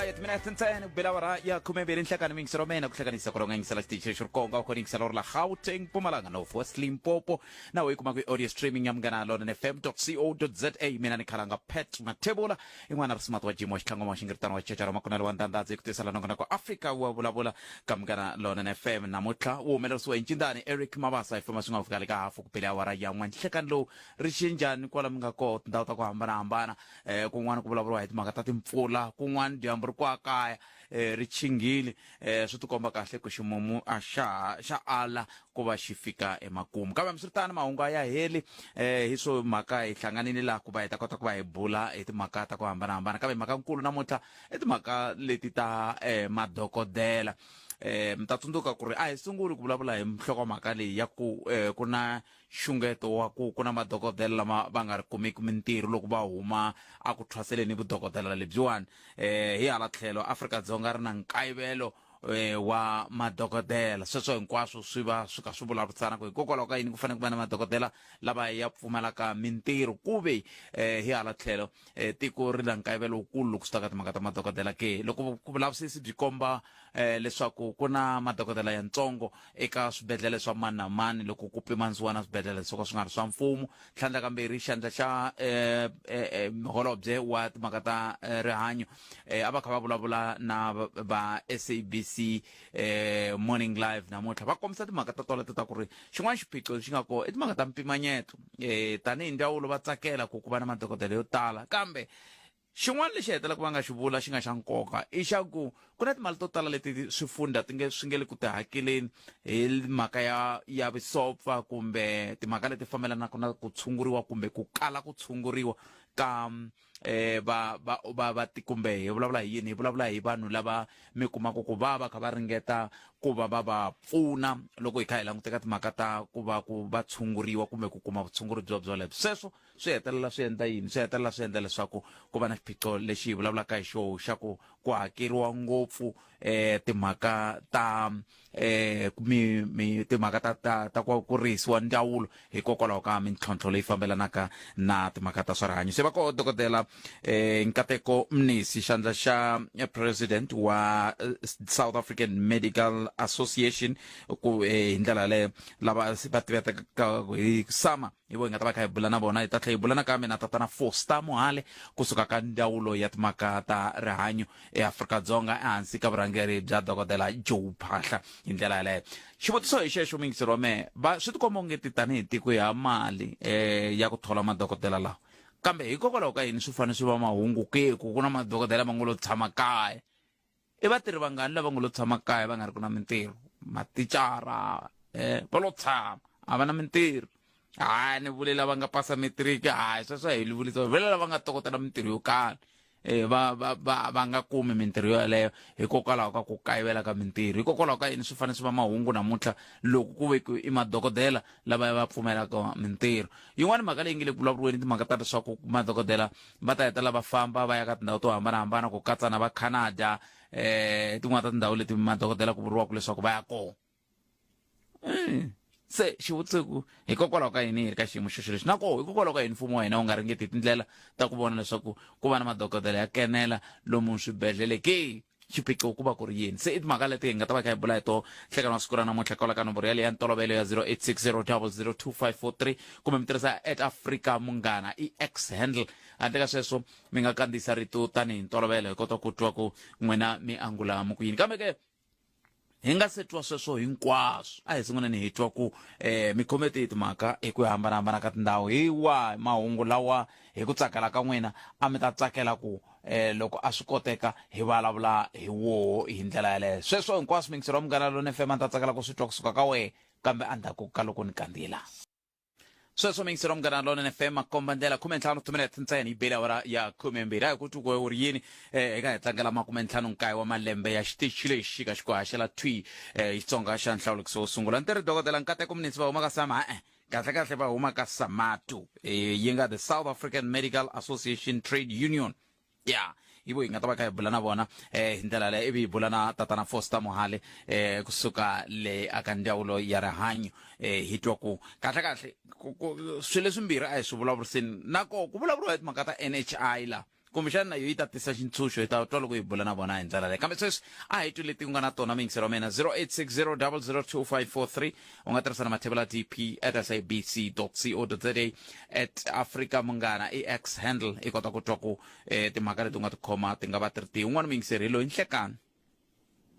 Alright, mina tsentsene Vulavula ya khumembiri nhlekani mingiselo mena kuhlanganisa ku longangisela xitichi xo konga ku ningisela la Gauteng Pfumala no West Limpopo na we kuma ku audio streaming ya Mngana Lona fm.co.za mina ni khalanga Pet Matebula in'wana ri smart wa jimo xithlango ma xingirtana wa chechara makunelo wa ndandadzi ku tisela nongana ku Afrika wa Vulavula ka Mngana Lona FM namutla wo humelerisiwa hi Ncindani Eric Mabasa ifema swinga ku fika ka hafu ku pele awara ya n'wana nhlekani lowu ri xinjani kwala mi nga ko tindhawu ta ku hambanahambana kun'wana ku vulavuriwa hi timhaka ta timpfula kun'wana dyambu ri kwa kaya ri chingile swi tikomba kahle ku ximumu a xa ala ku va xi fika emakumu kambe miswiritana mahungu ya heli hi swo mhaka hi hlanganile laha ku va hi ta kota ku va hi bula hi timhaka ta ku hambanahambana kambe mhaka nkulu namuntlha i timhaka leti ta madokodela mi ta tsundzuka ku ri a hi sunguli ku vulavula hi nhlokomhaka leyi ya ku ku na xungeto wa ku na madokodela lama va nga ri kumeki mintirho loko va huma a ku thwaseleni vudokodela lebyiwani hi hala tlhelo Afrika-Dzonga ri na nkayivelo wa madokodela sweswo hinkwaswo swi va swi ka swi vulavurisana ku hikokwalaho ka yini ku fanele ku va na madokodela lava ya pfumalaka mintirho ku ve hi hala tlhelo tiko ri na nkayivelo wukulu loko swi ta ka timhaka ta madokodela ke loko ku vulavisisi byi komba leswaku ku na madokodela yantsongo eka swibedhlele swa mani na mani loko ku pimanisiwa na swibedhlele swo ka swi nga ri swa mfumo tlhandla kambirhi xandla xa holobye wa timhaka ta rihanyo a va kha va vulavula na va SABC Morning Live namuntlha va kombisa timhaka ta toleto ta ku ri xin'wana xiphiqo xi nga koho i timhaka ta mpimanyeto tanihi ndzawulo va tsakela ku va na madokodela yo tala kambe xin'wana lexi hetelaka va nga xi vula xi nga xa nkoka i xa ku na timali to tala leti swifundza swi nge le ku tihakeleni hi mhaka ya visopfa kumbe timhaka leti fambelanaka na ku tshunguriwa kumbe ku kala ku tshunguriwa ka va kumbe hi vulavula hi yini hi vulavula hi vanhu lava mi kumaka ku va kha va ringeta ku va pfuna loko hi kha hi languteka timhaka ta ku va tshunguriwa kumbe ku kuma vutshunguri byelebyo sweswo swi hetelela swi endla yini swi hetelela swi endla leswaku ku va na xiphiqo lexi hi vulavulaka hi xoho xa ku hakeriwa ngopfu timhaka ta timhaka ta ku kurisiwa ndzawulo hikokwalaho ka mintlhontlho leyi fambelanaka na timhaka ta swa rihanyo se va ko dokodela Nkateko Mnisi xandla xa president wa South African Medical Association ku hi ndlela leyo lava va tiveka hi sama hi vo hi nga ta va kha hi bula na vona hi ta tlhela hi bula na kambe na tatana Foster Mohale kusuka ka ndzawulo ya timhaka ta rihanyo eAfrika-Dzonga ehansi ka vurhangeri bya dokodela Joe Phahla hi ndlela yaleyo xivutiso hi xexo mingiseri wa mehe swi tikomba ongeti tanihi tiko ya mali ya ku thola madokodela lawa kambe hikokwalaho ka yini swi fanele swi va mahungu ke ku na madokodela ma ngo lo tshama kaya i vatirhi vangani lava ngo lo tshama kaya va nga ri ku na mintirho maticara va lo tshama a va na mintirho ni vule lava nga pasa matriki sweswo hi vulisa vele lava nga tokotela mintirho yo karhi va nga kumi mintirho yaleyo hikokwalaho ka ku kayivela ka mintirho hikokwalaho ka yini swi fanele swi va mahungu namuntlha loko ku ve i madokodela lava va pfumelaka mintirho yin'wana mhaka leyi nge le ku vulavuriweni timhaka ta leswaku madokodela va ta hetelela va famba va ya ka tindhawu to hambanahambana ku katsa na va Canada tin'wana ta tindhawu leti madokodela ku vuriwaka leswaku va ya kona se xivutiso ku hikokwalaho ka yini hi ri ka xiyimo xo lexi nako hikokwalaho ka yini mfumo wa hina wu nga ringeti tindlela ta ku vona leswaku ku va na madokodela ya kenela lomu swibedhlele ke xiphiqo ku va ku ri yini se i timhaka leti hi nga ta va kha hi bula hi to hlekana wa siku ra namuntlha ka nomboro yaleyo ya ntolovelo ya 0860002543 kumbe mi tirhisa @Afrika Munghana i X handle handle ka sweswo mi nga kandziyisa rito tanihi ntolovelo hi kota ku twa ku n'wina mi angula mu ku yini kambe ke hi nga se twa sweswo hinkwaswo a hi sunguleni hi twa ku mi khomete hi timhaka hi ku hambanahambana ka tindhawu hi wa mahungu lawa hi ku tsakela ka n'wina a mi ta tsakela ku loko a swi koteka hi vulavula hi woho hi ndlela yaleyo sweswo hinkwaswo mingiseri wa Mngana Lona FM a ta tsakela ku swi twa kusuka ka wehe kambe endzhaku ka loko ni kandziyela sweswo mingiseri wa Mngana Lona FM makomba ndlela 15 timinete ntsena hi beli awara ya 12 hayi ku tuko u ri yini eka hi tlangela 59 wa malembe ya xitichi lexi ka xi ku haxela twi hi Dzonga xa nhlawulekiso wo sungula ntirho dokodela Nkateko Mnisi va huma ka Sama kahle va huma ka Samatu yi nga the South African Medical Association Trade Union hi vo hi nga ta va kha hi bula na vona hi ndlela leyo ivi hi bula na tatana Foster Mohale kusuka le aka ndzawulo ya rihanyo hi twa ku kahle swilo leswimbirhi a hi swi vulavuriseni nako ku vulavuriwa hi timhaka ta NHI la kumbexani na yo yi ta tisa xintshunxo hi ta twa loko hi bula na vona hi ndlela leyi kambe sweswi a hi twi leti u nga na tona mingisero wa mina 0860002543 u nga tirhisa na mathebula dp at sabc.co.za at Afrika munghana i x handle i kota ku twa ku timhaka leti u nga ti khoma ti nga va ti ri tihi un'wana mingiseri hi loyi nhlekani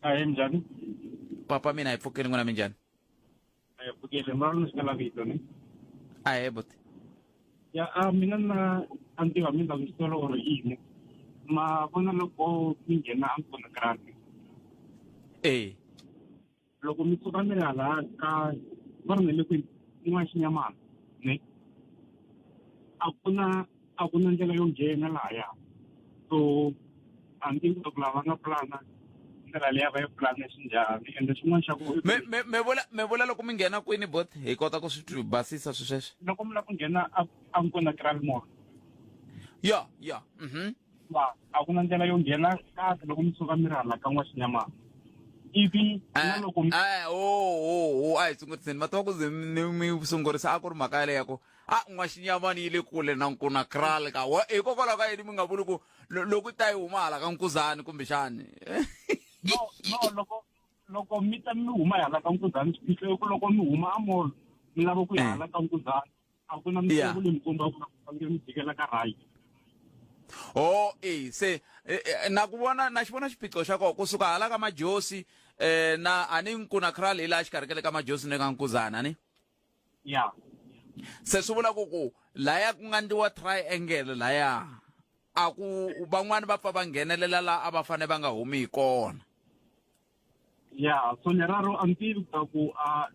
Hi, njhani? papa mina hi pfukeli n'wina minjhani Pfukile mara ni xikala vito ni. a he buti Ya mina na antiva mina ku xitolo or yini. Ma vona loko mi nghena a kona grant. Loko mi tsuka mi hala ka va ri nele ku n'wana xinyamana ne. A ku na ndlela yo nghena lahaya. So anti ku lava nga plana ndlela leyi va yi plana xinjhani ende xin'wana xa ku me vula loko mi nghena kwini bot hi kota ku swi basisa swi sweswo loko mi lava ku nghena a kona grant mall. ya Va a ku na ndlela yo nghena kahle loko mi suka mi ri hala ka n'waxinyamana ivi na loko a hi sunguriseni ma twa ku ze mi sungurisa a ku ri mhaka yaleyo ko n'waxinyamani yi le kule na nkuna kral ka hikokwalaho ka yini mi nga vuli ku loko ta yi huma hala ka nkuzani kumbexani no loko mi ta mi huma hala ka nkuzani swiphiqo ku loko mi huma a mall mi lava ku ya hala ka nkuzani a ku na mitsengo leyi mi komba ku fanele mi jikela ka right. Se na ku vona na xi vona xiphiqo xa kona kusuka hala ka majosi na ani nkuna kral hi laha xikarhi ka le ka majosi ni ka nkuzana ni ya se swi vula ku laya ku nga ndliwa triangle laya a ku van'wani va pfa va nghenelela laha a va fanele va nga humi hi kona ya so leraro a ni tivi ta ku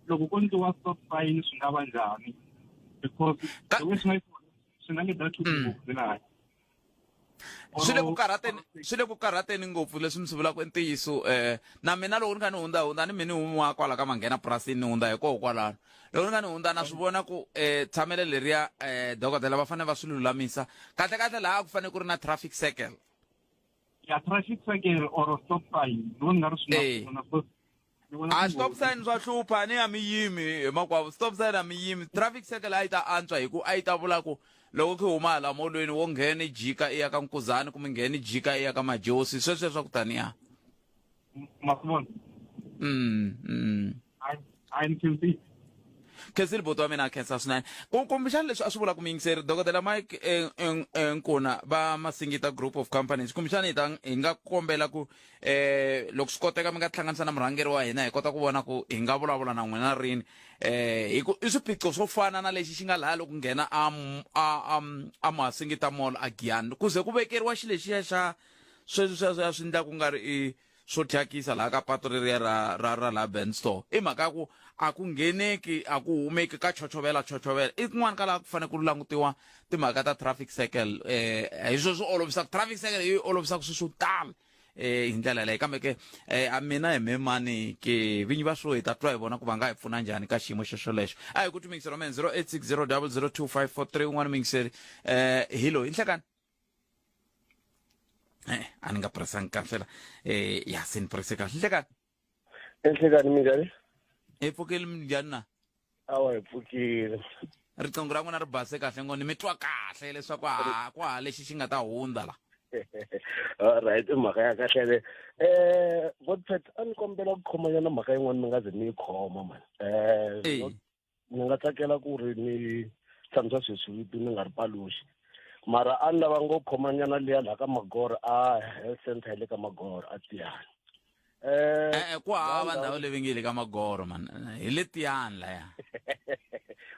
loko ko ndliwa stop sign swi nga va njhani because the way swi nga le that to be laha swi le ku karhateni ngopfu leswi mi swi vulaka ntiyiso na mina loko ni kha ni hundza ni mi ni humiwa kwala ka manghena purasini ni hundza hikokwalano loko ni kha ni hundza na swi vona ku tshamele leriya dokodela va fanele va swi lulamisa kahle laha ku fanele ku ri na traffic circle ya traffic circle or stop sign ni nga ri swi a stop sign swa hlupha ni ya mi yimi makwavo stop sign a mi yimi traffic circle a yi ta antswa hi ku a yi ta vula ku loko ki huma hala molweni wo nghena jika i ya ka nkuzani kumbe nghena jika i ya ka majosi sweswo swa ku taniya masivona a ni khensi khensile boti wa mina a khensa swinene kumbexani leswi a swi vula ku miyingiseri dokodela mike nkuna va masingita group of companies kumbexani hi nga kombela ku loko swi koteka mi nga tihlanganisa na murhangeri wa hina hi kota ku vona ku hi nga vulavula na n'wina rini i swiphiqo swo fana na lexi xi nga laya loko nghena a masingita mall a giyani ku ze ku vekeriwa xi lexiya xa sweswi swi endla ku nga ri swo thyakisa laha ka pato leriya ra la Ben store i mhaka ku a ku ngheneki a ku humeki ka chochovela i kun'wana ka laha ku fanele ku langutiwa timhaka ta traffic circle hi swo swi olovisaka traffic circle yi olovisaka swilo swo tala hi ndlela leyi kambe ke a mina hi memani ke vinyi va swo hi ta twa hi vona ku va nga hi pfuna njhani ka xiyimo xexo lexo a hi ku twi mingiseri wa mena 0860002543 un'wana mingiseri hi loyi nhlekani a ni nga purisangi kahle la ya se ni purise kahle nhlekani enhlekani minjhani hi pfukile minjhani na awa hi pfukile riqingho ra n'wina ri base kahle ngo ni mi twa kahle leswaku ku ha lexi xi nga ta hundza la alright i mhaka ya kahle le Godpet a ni kombela ku khomanyana mhaka yin'wana mi nga ze ni yi khoma man ni nga tsakela ku ri ni tshamisa sweswi vito ni nga ri paluxi mara a ni lava ngo khomanyana liya laha ka magoro a health center le ka magoro a tiyani ku hava ndhawu leyi nge le ka magoro man hi le tiyani laya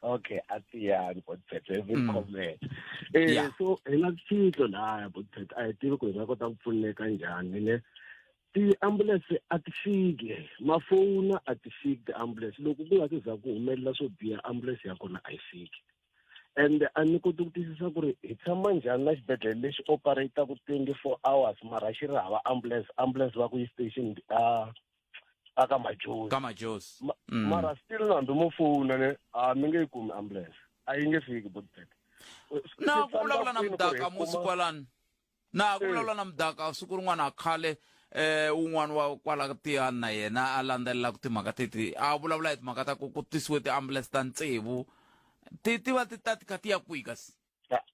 okay a tiyani Godpet even comment so hi na swiphiqo lahaya Godpet a hi tivi ku hi nga kota ku pfuneka njhani ne ti-ambulance a ti fiki mafoni a ti fiki ti-ambulance loko ku nga se za ku humelela swo biha ambulance ya kona a yi fiki and a ni koti ku twisisa ku ri hi tshama njhani na xibedhlele lexi operataka 24 hours mara xi ri hava ambulance va ku yi station a ka majosi mara still na hambi mo fona ne a mi nge yi kumi ambulance a yi nge fiki Godpet na ku vulavula na mudaka musi kwalani na ku vulavula na mudaka siku rin'wana khale un'wana wa kwala tiyani na yena a landzelelaka timhaka teti a vulavula hi timhaka ta ku tisiwe ti-ambulance ta ntsevu ti va ti ta ti kha ti ya kwihi kasi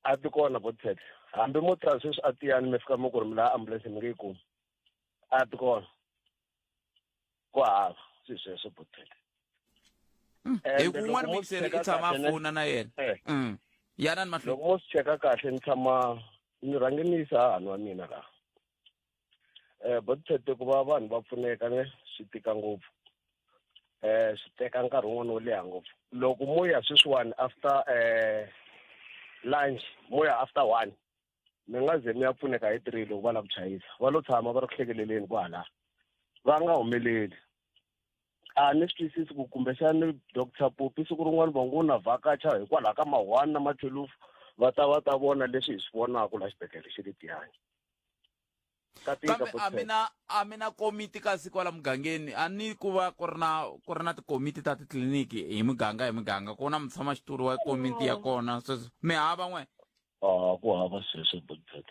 a ti kona Godpet hambi mo transfer a tiyani mi fika mi ku ri mi la ambulance mi nge yi kumi a ti kona ku hava swi sweswo Bothet. Hi kun'wana mixeri I tshama fona na yena yana ni mahlweni loko mo swi cheka kahle ni tshama ni rhange ni yisa hahani wa mina laha Bothet ku va vanhu va pfuneka ne swi tika ngopfu swi teka nkarhi wun'wana wo leha ngopfu loko mo ya sweswiwani after lunch mo ya after 1 mi nga ze mi ya pfuneka hi 3 loko va lava ku chayisa va lo tshama va ri ku hlekeleleni kwala va nga humeleli a ni swi twisisi ku kumbexani Dr. Popi siku rin'wana va ngo na vhakacha hikwalaho ka ma-1 na ma-12 va ta vona leswi hi swi vonaka la xibedhlele xi le Tiyani kambe a mina komiti kasi kwala mugangeni a ni ku va ku ri na tikomiti ta titliliniki hi muganga ku na mutshamaxitulu wa komiti ya kona sweswo mi hava n'we ku hava sweswo Bothet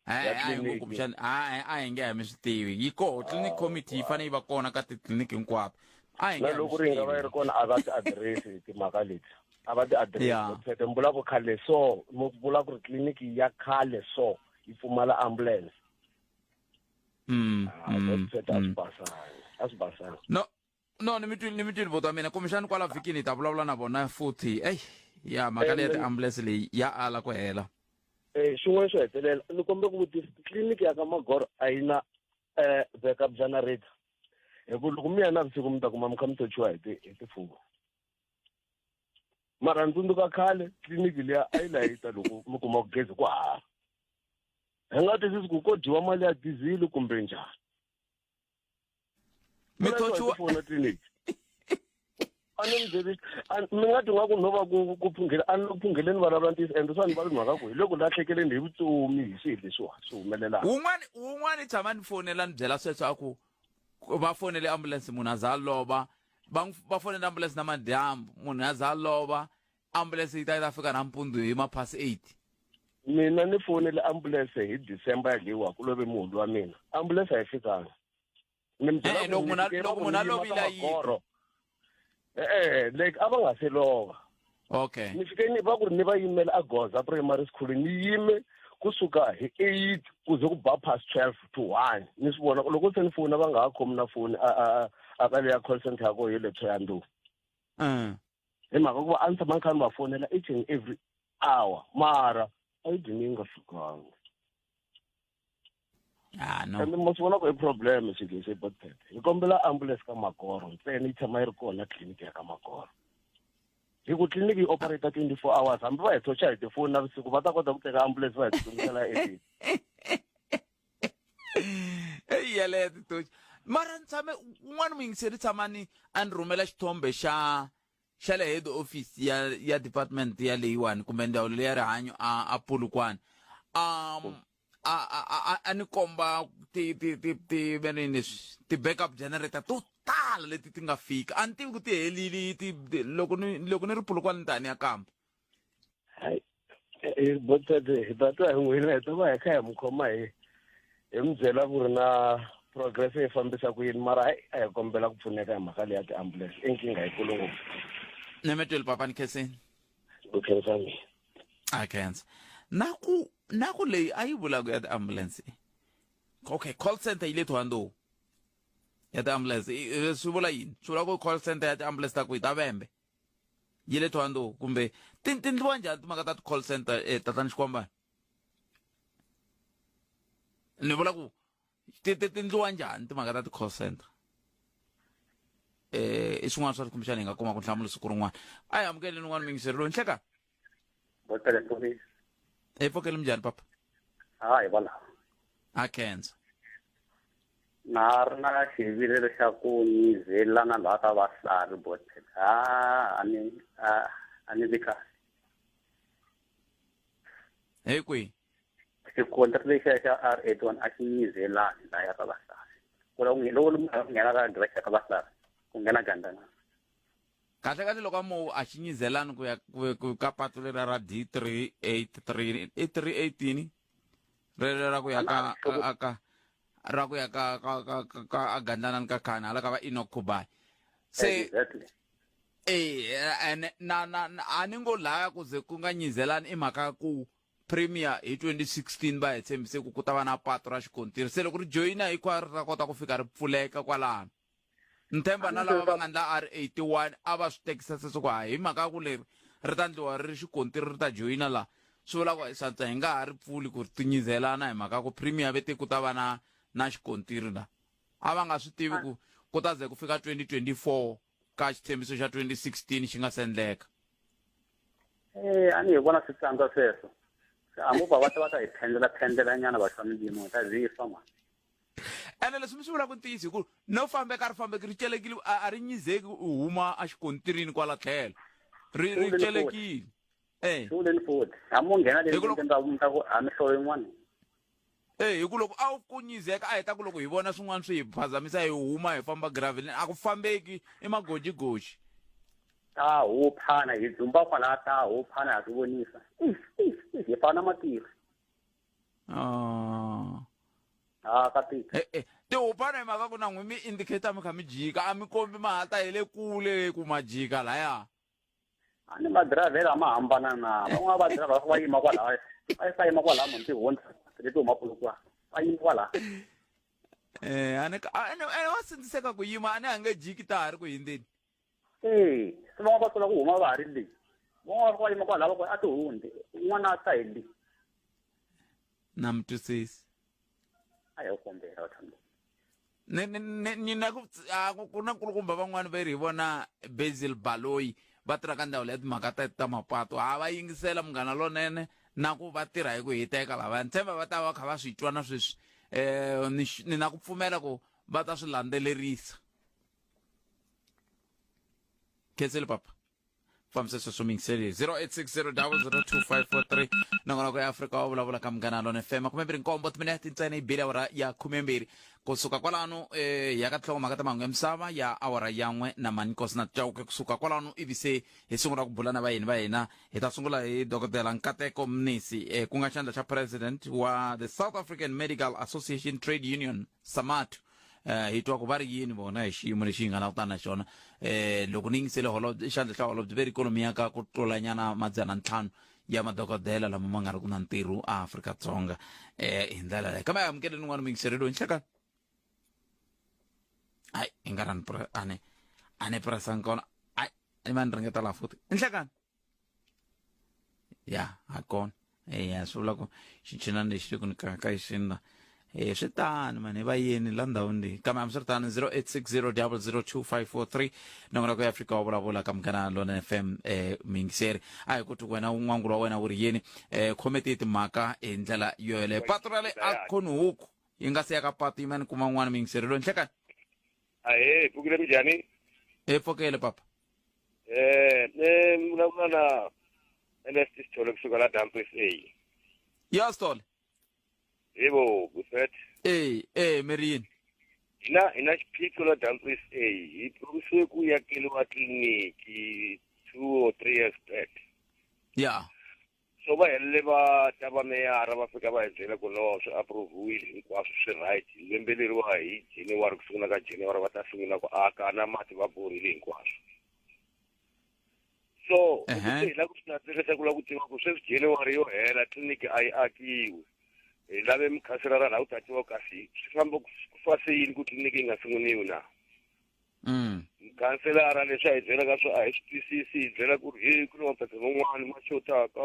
a hi nge mi swi tivi yi koho clinic committee yi fanele yi va kona ka titliliniki hinkwato a hi nge loko ri nga va yi ri kona a va ti address timhaka leti a va ti address Bothet mi vula ku khale so mi vula ku ri tliliniki ya khale so yi pfumala ambulance Bothet a swi basanga no ni mi twile voto wa mina kumbexani kwala vhikini hi ta vulavula na vona futhi ya mhaka leyi ya tiambulance leyi ya ala ku hela xin'wana xo hetelela ni kombe ku vutisa tliliniki ya ka Magoro a yi na backup generator hikuva loko mi ya navusiku mi ta kuma mi kha mi tochiwa hi tifuva mara ni tsundzuka khale tliliniki liya a yi layita loko mi kuma ku gezi ku hava hi nga twisisi ku ko dyiwa mali ya dizili kumbe njhani mi tochiwa tliliniki a ni mi byeli mi nga twi nga ku no va ku phungela a ni lo phungeleni vulavula ntiyisi ende swa ni va mhaka ku hi loko lahlekeleni hi vutomi hi swilo leswiwa swi humelelaka wun'wani tshama ni fonela ni byela sweswo a ku va fonele ambulance munhu a za a lova va fonele ambulance na madyambu munhu a za a lova ambulance yi ta fika nampundzu hi ma-past 8 mina ni fonele ambulance hi December yaleyiwa ku love munhu wa mina ambulance a yi fikanga ni mi byela loko munhu a lovile yi like a va nga se lova okay ni fike ni va ku ri ni va yimela a Goza primary school ni yime kusuka hi 8 ku ze ku ba past 12 to 1 ni swi vona loko se ni fona va nga ha khomi na foni a ka leya call center ya ko hi le Thoyandou hi mhaka ku va a ni tshama ni kha ni va fonela each and every hour mara a yi dini yi nga fikanga no ende mo swi vona ku i problem swilo leswi Bothet hi kombela ambulance ka Magoro ntsena yi tshama yi ri kona tliliniki ya ka Magoro hi ku tliliniki yi operate 24 hours hambi va hi thocha hi tifoni navusiku va ta kota ku teka ambulance va hi tsumisela ekini yaleyo titochi mara ni tshame un'wana muyingiseri tshamani a ni rhumela xithombe xa le head office ya department ya leyiwani kumbe ndzawulo leya rihanyo a Polokwane a ni komba ti-backup generator to tala leti ti nga fika a ni tivi ku ti helile loko ni ri Polokwane ni ta ni ya kamba Bothet hi ta twa hi n'wina hi ta va hi kha hi mi khoma hi mi byela ku ri na progress yi fambisa ku yini mara a hi kombela ku pfuneka hi mhaka leyi ya tiambulance i nkingha yikulu ngopfu ni mi twile papa ni khenseni ku khensa mina a khensa na ku leyi a yi vulaka ya tiambulance okay call center yi le Thoyandou ya tiambulance swi vula yini swi vula ku call center ya tiambulance ta ku hi ta Vhembe yi le Thoyandou kumbe ti ndliwa njhani timhaka ta ti-call center tatani xikomba ni vula ku ti ndliwa njhani timhaka ta ti-call center i swin'wana swa kumbexana hi nga kuma ku nhlamulo siku rin'wana a hi amukeleni n'wana muyingiseri loyi nhleka hi pfukeli minjhani papa hi vona a khensa na ri na xivilelo xa ku nyizelana laha ka vahlari Bothet a ni vi kahle hi kwihi xikontri lexiya xa R81 a xi nyizelani lahaya ka vahlari ku loko nghena ka direct ka vahlari ku nghena gandana kahle loko mo a xi nyizelani ku ka patu lera ra D383 318 rere ra ku ya ka a gandlanani ka khana hala ka va Enoch Kubai se a ni ngo laya ku ze ku nga nyizelani i mhaka ku premier hi 2016 va hi tshembise ku ta va na patu ra xikontiri se loko ri joyina hinkwaro ri ta kota ku fika ri pfuleka kwalano ni tshemba na lava va nga ndla R81 a va swi tekisa sweswo ku hi mhaka ku leri ri ta ndliwa ri ri xikontiri ri ta joyina laha swi vula ku swantswa hi nga ha ri pfuli ku ri tinyizelana hi mhaka ku premier ve te ku ta va na xikontiri laha a va nga swi tivi ku ta ze ku fika 2024 ka xitshembiso xa 2016 xi nga sendleka a ni hi vona swi tsandza sweswo amuva va ta hi phendlela nyana va swa milimo ta zifa mani ene leswi mi swi vulaka ntiyiso hi ku no fambeka ri fambeki ri celekile a ri nyizeki u huma a xikontirini kwala tlhelo ri celekile xuleni futhi hamu nghena lemitindzaku a mihlovo yin'wana hi ku loko a wu ku nyizeka a hi ta ku loko hi vona swin'wana swi hi phazamisa hi huma hi famba gravelini a ku fambeki emagojigoji ta huphana hi dzumba kwala ta huphana ha swi vonisa hi fana matirhi ka tika tihuphana hi mhaka ku na n'wi mi indicator mi kha mi jika a mi kombi mahata hi le kule ku ma jika laya a ni madravhela ma hambana na van'wana va dravha va yima kwalaya va yima kwalaya munti hundza leti humapulukwa va yima kwalaya ane wa sindziseka ku yima a ne a nge jiki ta ha ri ku hindzeni se van'wana va sola ku huma va ha ri le van'wana va yima kwalaya va a ti hundzi un'wana a ta hi le na mi twisisi a hi kombela vathambi nina ku na nkulukumba van'wana va ri hi vona Basil Baloyi va tirha ka ndhawu leya timhaka ta mapatu a va yingisela Munghana Lonene na ku va tirha hi ku hiteka lava ni tshemba va ta va kha va swi twa na sweswi ni na ku pfumela ku va ta swi landzelerisa khenseli papa fambise sweswo mingiseri 0860002543 nongonoko ya Afrika wa vulavula ka Munghana Lonene FM 29 timinete ntsena hi bile awara ya 12 kusuka kwalano ya ka tlhongomhaka ta mahungu ya misava ya awara yan'we na manikosi na Chauke kusuka kwalano ivi se hi sungula ku bula na vayeni va hina hi ta sungula hi dokodela Nkateko Mnisi ku nga xandla xa president wa the South African Medical Association Trade Union SAMATU hi twa ku va ri yini vona hi xiyimo lexi hi nga langutana na xona loko ni yingisele xandla xa holobye ve ri ikonomi ya ka ku tlulanyana 500 ya madokodela lama ma nga ri ku na ntirho a Afrika-Dzonga hi ndlela leyi kambe amukele nin'wana mingiseri loyi nhlekani ai i nga ri ane pressang kona ai i mani ringeta la futhi nhlekani ya ha kona ya swi vula ku xichinani lexi ku ni ka hi xinna swi tani mani va yini la ndhawini leyi kambe hambi swi ri tani 0860002543 nongonoko ya Afrika wa vulavula ka Munghana Lonene FM mingiseri a hi kuti wena n'wangulo wa wena wu ri yini khometi timhaka hi ndlela yoyeleyo patu ra le a khoni huku yi nga se ya ka patu yimani kuma n'wana mingiseri loyi nhlekani ahe pfukile minjhani pfukele papa vulavula na NST Sithole kusuka la Dump SA ya Sithole yebo Buffett Merini hina xiphiqo la Dump SA hi promise ku yakeliwa tliliniki 2 or 3 years back ya so va helele va ta va meyara va fika va hi byela ku no swi approviwile hinkwaswo swi right lembe leriwa hi January ku sungula ka January va ta sungula ku aka na mati va borile hinkwaswo so hi la ku swi natseka ku la ku tiva ku sweswi January yo hela tliliniki a yi akiwi hi lave mikhaselara la u tatiwa kasi swi famba ku fase yini ku tliliniki yi nga sunguniwi na mukhanselara leswi a hi byelaka swo a hi swi twisisi hi byela ku ri hi ku ni maphepha man'wani ma xotaka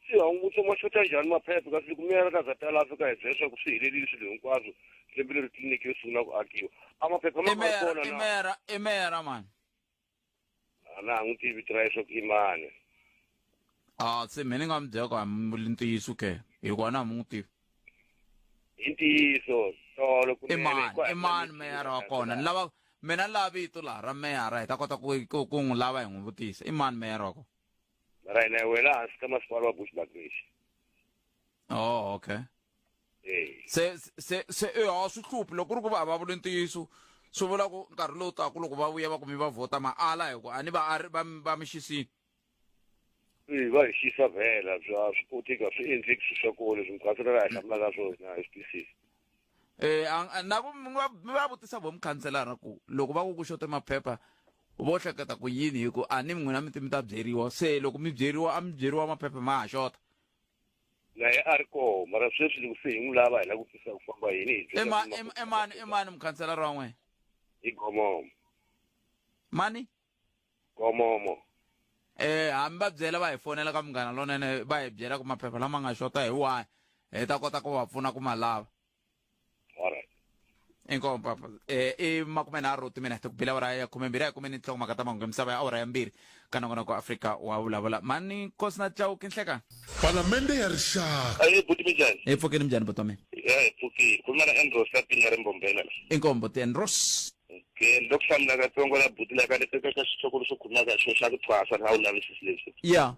swi hungutso ma xota njhani maphepha kasi loko mi ya ka South Africa hi byela leswaku swi helelile swilo hinkwaswo lembe leri tliliniki yo sungula ku akiwa a maphepha ma nga kona na mera mani a na ha n'wi tivi tira leswaku i mani se meni nga mi byela ku hambuli ntiyiso ke hi kona mi n'wi tivi hi ntiyiso tolo i mani meyara wa kona ni lava mina ni lava vito laha ra meyara hi ta kota ku n'wi lava hi n'wi vutisa i mani meyara wa kona mara hina hi wela hansi ka masipala wa Bushbuckridge okay se a swi hluphi loko ku ri ku va va vule ntiyiso swi vula ku nkarhi lowu taku loko va vuya va kumi va vhota maala hi ku a ni va mi xisini va hi xisa vhela bya swi kotika swi endleki swi swa kona leswi mukhanselara a hi hlamulaka swona hi swi twisisi na ku mi va vutisa vo mukhanselara ku loko va ku xote maphepha vo hleketa ku yini hi ku a ni n'wina mi ta byeriwa se loko mi byeriwa a mi byeriwa maphepha ma ha xota naye a ri koho mara sweswi loko se hi n'wi lava hi la ku tisa ku famba yini emani mukhanselara wa n'wena hi gomomo mani gomomo hambi va byela va hi fonela ka Munghana Lonene va hi byela ku maphepha lama nga xota hi wahi hi ta kota ku va pfuna ku ma lava alright inkomo papa makumenharhu timinete ku bila awara ya 12 ya 10 nhloko maka ta mahungu misava ya awara ya 2 ka nongonoko Afrika wa vulavula mani nkosi na Chauke Nhlekani Palamende ya rixaka ayi buti minjani hi pfukeni minjhani botome hi pfuki ku na Andros a pinga rimbombela la inkomo bote Andros ke ndo ku hlamula katsongo la buti la ka teka ka xitokolo xo khuluma ka xo xa ku thwasa na wu lavisisi leswi ya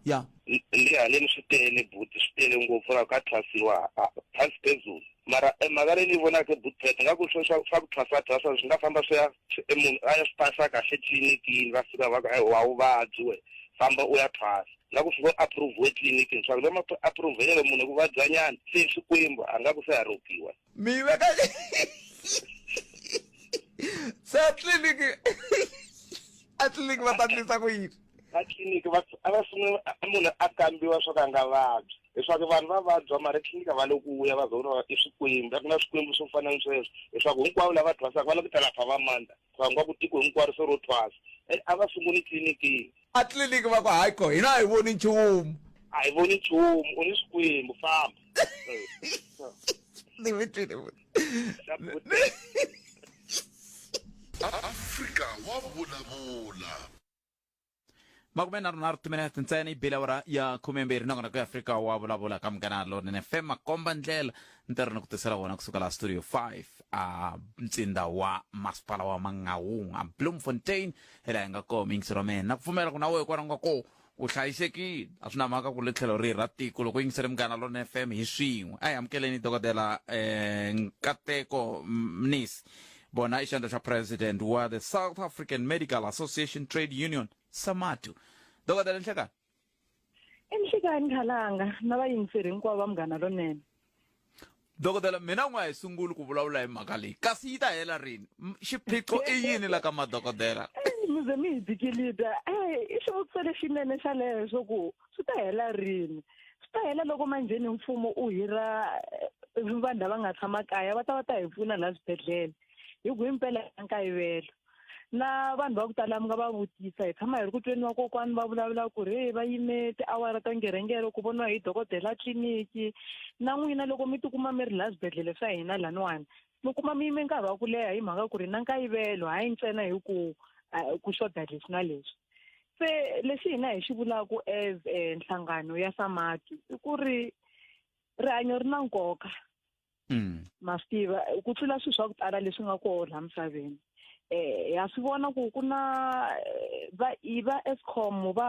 ndi haleni swi tele buti swi tele ngopfu la ka thwasiwa phasi phezulu mara mhaka leyi ni vonaka buti nga ku swa ku thwasa swi nga famba swi ya munhu a ya swi pasa kahle tliliniki va fika va ka wa vuvabyi we famba u ya thwasa nga ku fika approve etliliniki swa ku lama approve munhu ku vabyanyana se Xikwembu a nga ku se harokiwa mi veka sa tliliniki va tatlisa ku yini ka tliliniki a va sungula munhu a kambiwa swo ka nga vabyi leswaku vanhu va vabya mara tliliniki va loko u ya va vona i Swikwembu a ku na Swikwembu swo fana ni sweswo leswaku hinkwavo lava thwasaka va lava ku ta lapha va manda va nga ku tiko hinkwaro se ro thwasa a va sunguli tliliniki a tliliniki va ku hayi ko hina a hi voni nchumu a hi voni nchumu u ni Swikwembu famba ni vitwile Afrika wa vulavula makumenharhu timinete ntsena ibile awara ya 12 nongonoko ya Afrika wa vulavula ka Munghana Lonene FM makomba ndlela ntirho ni ku tisela wona kusuka la studio 5 a ntsinda wa masipala wa Mangaung a Bloemfontein hela hi nga koho mingisero mena na pfumela ku na wehe kwala nga koho u hlayisekile a swi na mhaka ku le tlhelo rihi ra tiko loko yingisele Munghana Lonene FM hi swin'we a hi amukeleni dokodela Nkateko Mnisi bona i xandla xa president wa the South African Medical Association Trade Union Samatu dokodela Nhlekani Nhlekani khalanga na vayingiseri hinkwavo va Munghana Lonene dokodela mina n'wa hi sunguli ku vulavula hi mhaka leyi kasi yi ta hela rini xiphiqo i yini la ka madokodela mi ze mi hi dikilita i xivutiso lexinene xa leswo ku swi ta hela rini swi ta hela loko manjheni mfumo u hira vanhu lava nga tshama kaya va ta hi pfuna la swibedhlele hi ku himpela nkayivelo na vanhu va ku tala mi nga va vutisa hi tshama hi ri ku tweni wa kokwani va vulavula ku ri hey va yime tiawara ta ngerhengero ku voniwa hi dokodela tliliniki na n'wina loko mi tikuma mi ri la swibedhlele swa hina laniwani mi kuma mi yime nkarhi wa ku leha hi mhaka ku ri na nkayivelo hayi ntsena hi ku xoda leswi na leswi se lexi hina hi xi vulaku as nhlangano ya Samatu i ku ri rihanyo ri na nkoka ma swi tiva ku tlula swilo swa ku tala leswi nga koho laha misaveni ha swi vona ku ku na va Eskom va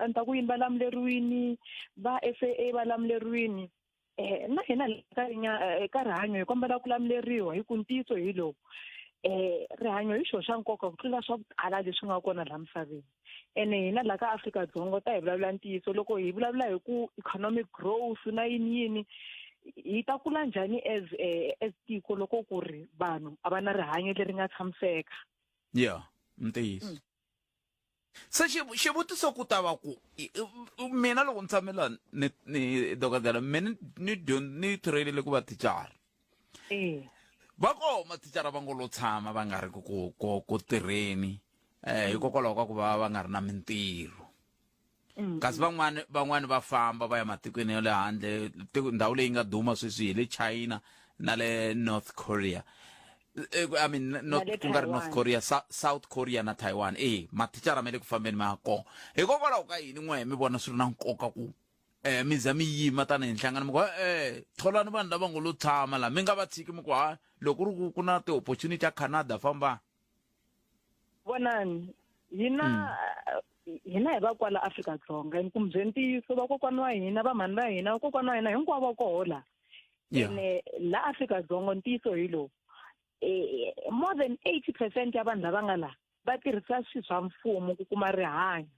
enta ku yini va lamuleriwini va FAA va lamuleriwini na hina ka rihanyo hi kombela ku lamuleriwa hi ku ntiyiso hi lowu rihanyo hi xo xa nkoka ku tlula swa ku tala leswi nga kona laha misaveni ene hina laha ka Afrika-Dzonga ta hi vulavula ntiyiso loko hi vulavula hi ku economic growth na yini hi ta kula njhani as tiko loko ku ri vanhu a va na rihanyo leri nga tshamiseka ntiyiso se xivutiso ku ta va ku mina loko ni tshamela ni dokodela mina ni tirhelile ku va thicara va koho mathicara va ngo lo tshama va nga ri ku tirheni hikokwalaho ka ku va nga ri na mintirho kasi van'wani va famba va ya matikweni ya le handle ndhawu leyi nga duma sweswi hi le China na le North Korea I mean ku nga ri North Korea South Korea na Taiwan mathicara ma le ku fambeni ma ya kona hikokwalaho ka yini n'we mi vona swi ri na nkoka ku mi za mi yima tanihi nhlangano mi ku tholani vanhu lava ngo lo tshama laha mi nga va tshiki mi ku loko ri ku na ti-opportunity ya Canada famba vonani hina hi va kwala Afrika-Dzonga ni kumbe ntiyiso vakokwani wa hina va mhani va hina vakokwani wa hina hinkwavo koho la ene la Afrika-Dzonga ntiyiso hi lowu more than 80% ya vanhu lava nga la va tirhisa swilo swa mfumo ku kuma rihanyo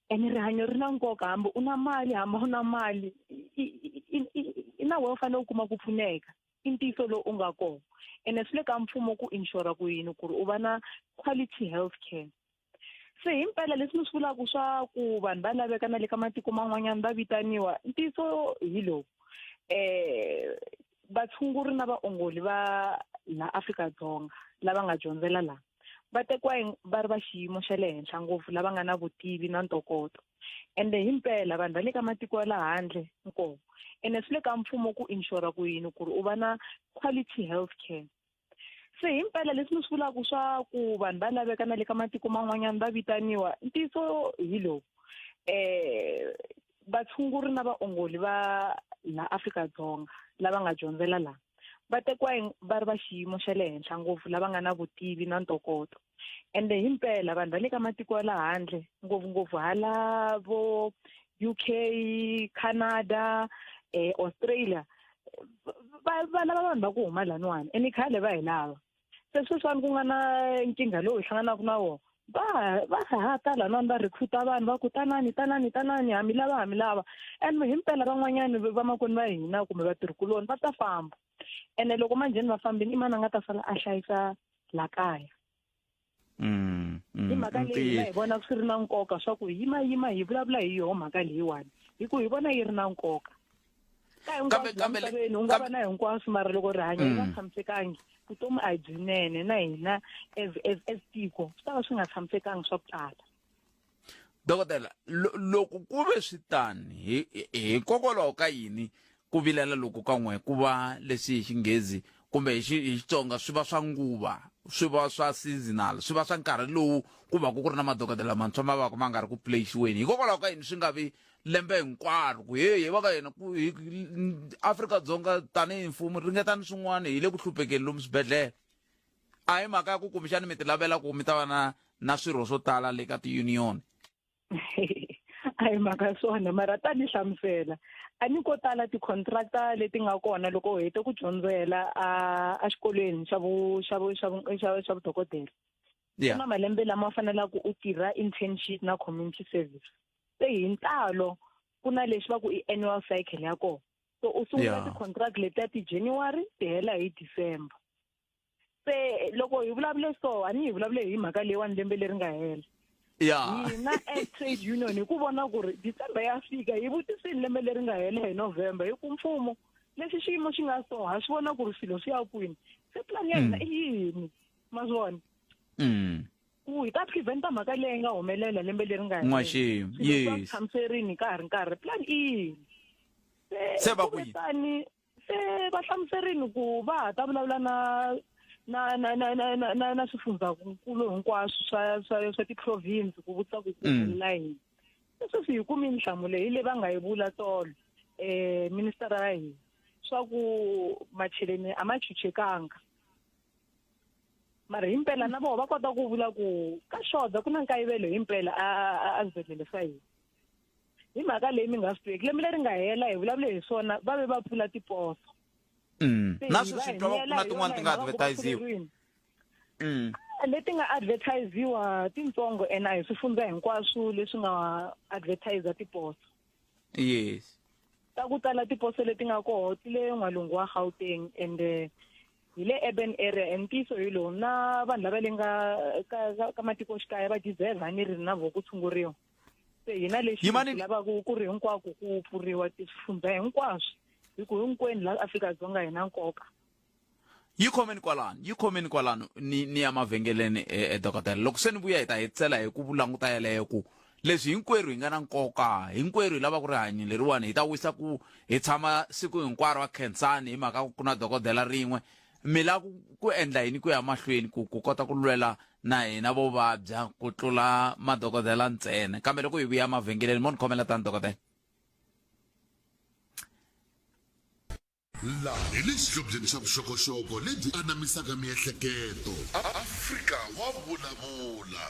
ene rihanyo ri na nkoka hambi u na mali hambi u na mali i na wehe u fanele u kuma ku pfuneka i ntiyiso lowu u nga koho ene swi le ka mfumo ku inshora ku yini ku ri u va na quality health care se himpela leswi mi swi vulaka swa ku vanhu va laveka na le ka matiko man'wanyana va vitaniwa ntiyiso hi lowu vatshunguri na vaongoli va la Afrika-Dzonga lava nga dyondzela laha va tekiwa va ri va xiyimo xa le henhla ngopfu lava nga na vutivi na ntokoto ende himpela vanhu va le ka matiko ya le handle nkomo ene swi le ka mfumo ku inshora ku yini ku ri u va na quality health care se himpela leswi mi swi vulaka swa ku vanhu va laveka na le ka matiko man'wanyana va vitaniwa ntiyiso hi lowu vatshunguri na vaongoli va la Afrika-Dzonga lava nga dyondzela laha va tekiwa va ri va xiyimo xa le henhla ngopfu lava nga na vutivi na ntokoto ende himpela vanhu va le ka matiko ya le handle ngopfungopfu hala vo UK, Canada, Australia va lava vanhu va ku huma laniwani ene khale va hi lava se sweswiwani ku nga na nkingha lowu hi hlanganaka na wona va hata laniwani va recruita vanhu va ku tanani hami lava ene himpela van'wanyani va makweni va hina kumbe vatirhikuloni va ta famba ene loko manjheni va fambini i mani a nga ta sala a hlayisa la kaya hi mhaka leyi hi vona swi ri na nkoka swa ku yima hi vulavula hi yoho mhaka leyiwani hi ku hi vona yi ri na nkoka kambe u nga va na hinkwaswo mara loko rihanyo ri nga tshamisekangi vutomi a hi byinene na hina as tiko swi ta va swi nga tshamisekangi swa ku tala dokotela loko ku ve swi tani hikokwalaho ka yini ku vilela loko ka n'we ku va leswi hi xinghezi kumbe hi Xitsonga swi va swa nguva swi va swa seasonal swi va swa nkarhi lowu ku va ku ri na madokodela mantshwa ma va ma nga ri ku playixiweni hikokwalaho ka yini swi nga vi lembe hinkwaro ku hi va ka yena ku Afrika-Dzonga tanihi mfumo ringetani swin'wana hi le ku hluphekeni lomu swibedhlele a hi mhaka ya ku kumbexani mi ti lavela ku mi ta va na swirho swo tala le ka ti-union a hi mhaka swona mara ta ni hlamusela a ni ko tala ti-contractor leti nga kona loko u hete ku dyondzela a xikolweni xa vudokodela ku na malembe lama fanelaka u tirha internship na community service se hi ntalo ku na leswi va ku i annual cycle ya kona so u sungula ti-contract letiya ti-January ti hela hi December se loko hi vulavule so a ni hi vulavule hi mhaka leyiwani lembe leri nga hela hina as trade union hi ku vona ku ri December ya fika hi vutisini lembe leri nga hela hi November hi ku mfumo leswi xiyimo xi nga so ha swi vona ku ri swilo swi ya kwini se plan ya hina i yini ma swona ku hi ta preventa mhaka leyi nga humelela lembe leri nga hela yes tshamiserini nkarhi plan i yini se va ku yini se va hlamuserini ku va ta vulavula na swifundzankulu hinkwaswo swa ti-province ku vutisa ku humelela yini leswi swi hi kumi nhlamulo hi le va nga yi vula tolo ministara ya hina swa ku macheleni a ma chuchekanga mara himpela na vona va kota ku vula ku ka xoda ku na nkayivelo himpela a swibedhlele swa hina hi mhaka leyi mi nga swi tweki lembe leri nga hela hi vulavule hi swona va ve va pfula tiposo na sweswi twa va ku na tin'wana ti nga advertisiwa leti nga advertisiwa tintsongo ene a hi swifundza hinkwaswo leswi nga advertisa tiposo yes ta ku tala tiposo leti nga koho ti le n'walungu wa Gauteng ende hi le urban area ntiyiso hi lowu na vanhu lava le nga ka matikoxikaya va deserve ni ri na vo ku tshunguriwa se hina lexi lavaka ku ri hinkwako ku pfuriwa tifundza hinkwaswo hi ku hinkwenu la Afrika-Dzonga hi na nkoka yi khomeni kwalano ni ya mavhengeleni dokotela loko se ni vuya hi ta hetisela hi ku languta yeleyo ku leswi hinkwerhu hi nga na nkoka hinkwerhu hi lava ku rihanyo leriwani hi ta wisa ku hi tshama siku hinkwaro wa khensani hi mhaka ku na dokodela rin'we mi lava ku endla yini ku ya mahlweni ku kota ku lwela na hina vo vabya ku tlula madokodela ntsena kambe loko hi vuya mavhengeleni mo ni khomela tani dokodela laha hi le xihlobyeni xa vuxokoxoko lebyi anamisaka miehleketo Afrika wa vulavula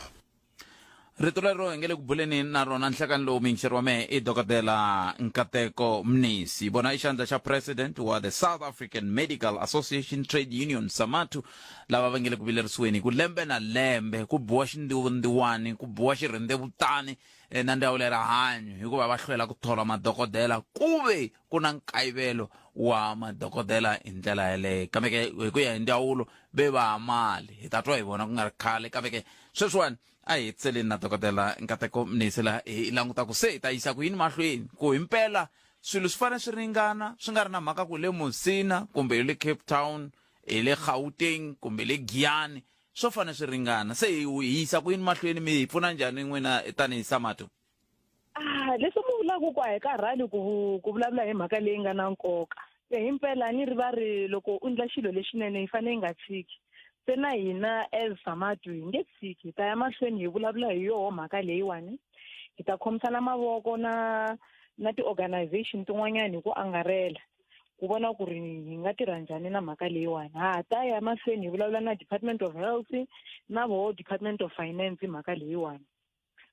rito lero hi nge le ku buleni na rona nhlekani lowu mingixeri wa mehe i dokodela Nkateko Mnisi bona i xandla xa president wa the South African Medical Association Trade Union SAMATU lava va nge le ku vilerisiweni ku lembe na lembe ku biwa xindiwundiwani ku biwa xirhendzevutani na ndhawu le rihanyo hikuva va hlwela ku thola madokodela kuve ku na nkayivelo wa madokodela hi ndlela yeleyo kambeke hi ku ya hi ndzawulo ve va mali hi ta twa hi vona ku nga ri khale kambeke sweswiwani a hi tseleni na dokodela Nkateko Mnisi la hi languta ku se ta yisa ku yini mahlweni ku himpela swilo swi fane swi ringana swi nga ri na mhaka ku le Musina kumbe le Cape Town le Gauteng kumbe le Giyani swo fane swi ringana se hi yisa ku yini mahlweni mi hi pfuna njhani n'wina tanihi Samato leswi mi vulaka ku a hi karhali ku vulavula hi mhaka leyi nga na nkoka himpela ni ri va ri loko u ndla xilo lexinene hi fanele hi nga tshiki se na hina as Samato hi nge tshiki hi ta ya mahlweni hi vulavula hi yoho mhaka leyiwani hi ta khomisana mavoko na ti-organization tin'wanyani hi ku angarhela ku vona ku ri hi nga tirha njhani na mhaka leyiwani ha ta ya mahlweni hi vulavula na Department of Health na vo Department of Finance mhaka leyiwani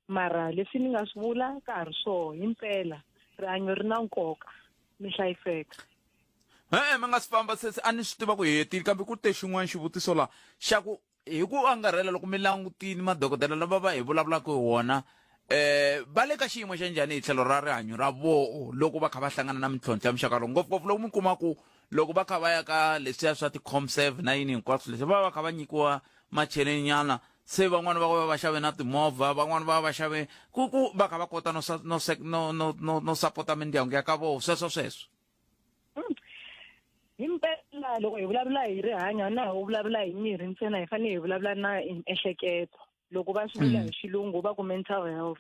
mara leswi ni nga swi vula ka ha ri swoho himpela rihanyo ri na nkoka mi hlayiseka mi nga si famba se a ni swi tiva ku hetile kambe ku te xin'wana xivutiso la xa ku hi ku angarhela loko mi langutini madokodela lava va hi vulavulaka hi wona va le ka xiyimo xa njhani hi tlhelo ra rihanyo ra voo loko va kha va hlangana na mintlhontlho ya muxaka lowu ngopfungopfu loko mi kuma ku loko va kha va ya ka leswiya swa ti-comserve na yini hinkwaswo leswi va kha va nyikiwa machelenyana se van'wani va va xave na timovha van'wani va xave ku va kha va kota no sapota mindyangu ya ka vona sweswo himpela loko hi vulavula hi rihanyo na ho vulavula hi mirhi ntsena hi fanele hi vulavula na miehleketo loko va swi vula hi xilungu va ku mental health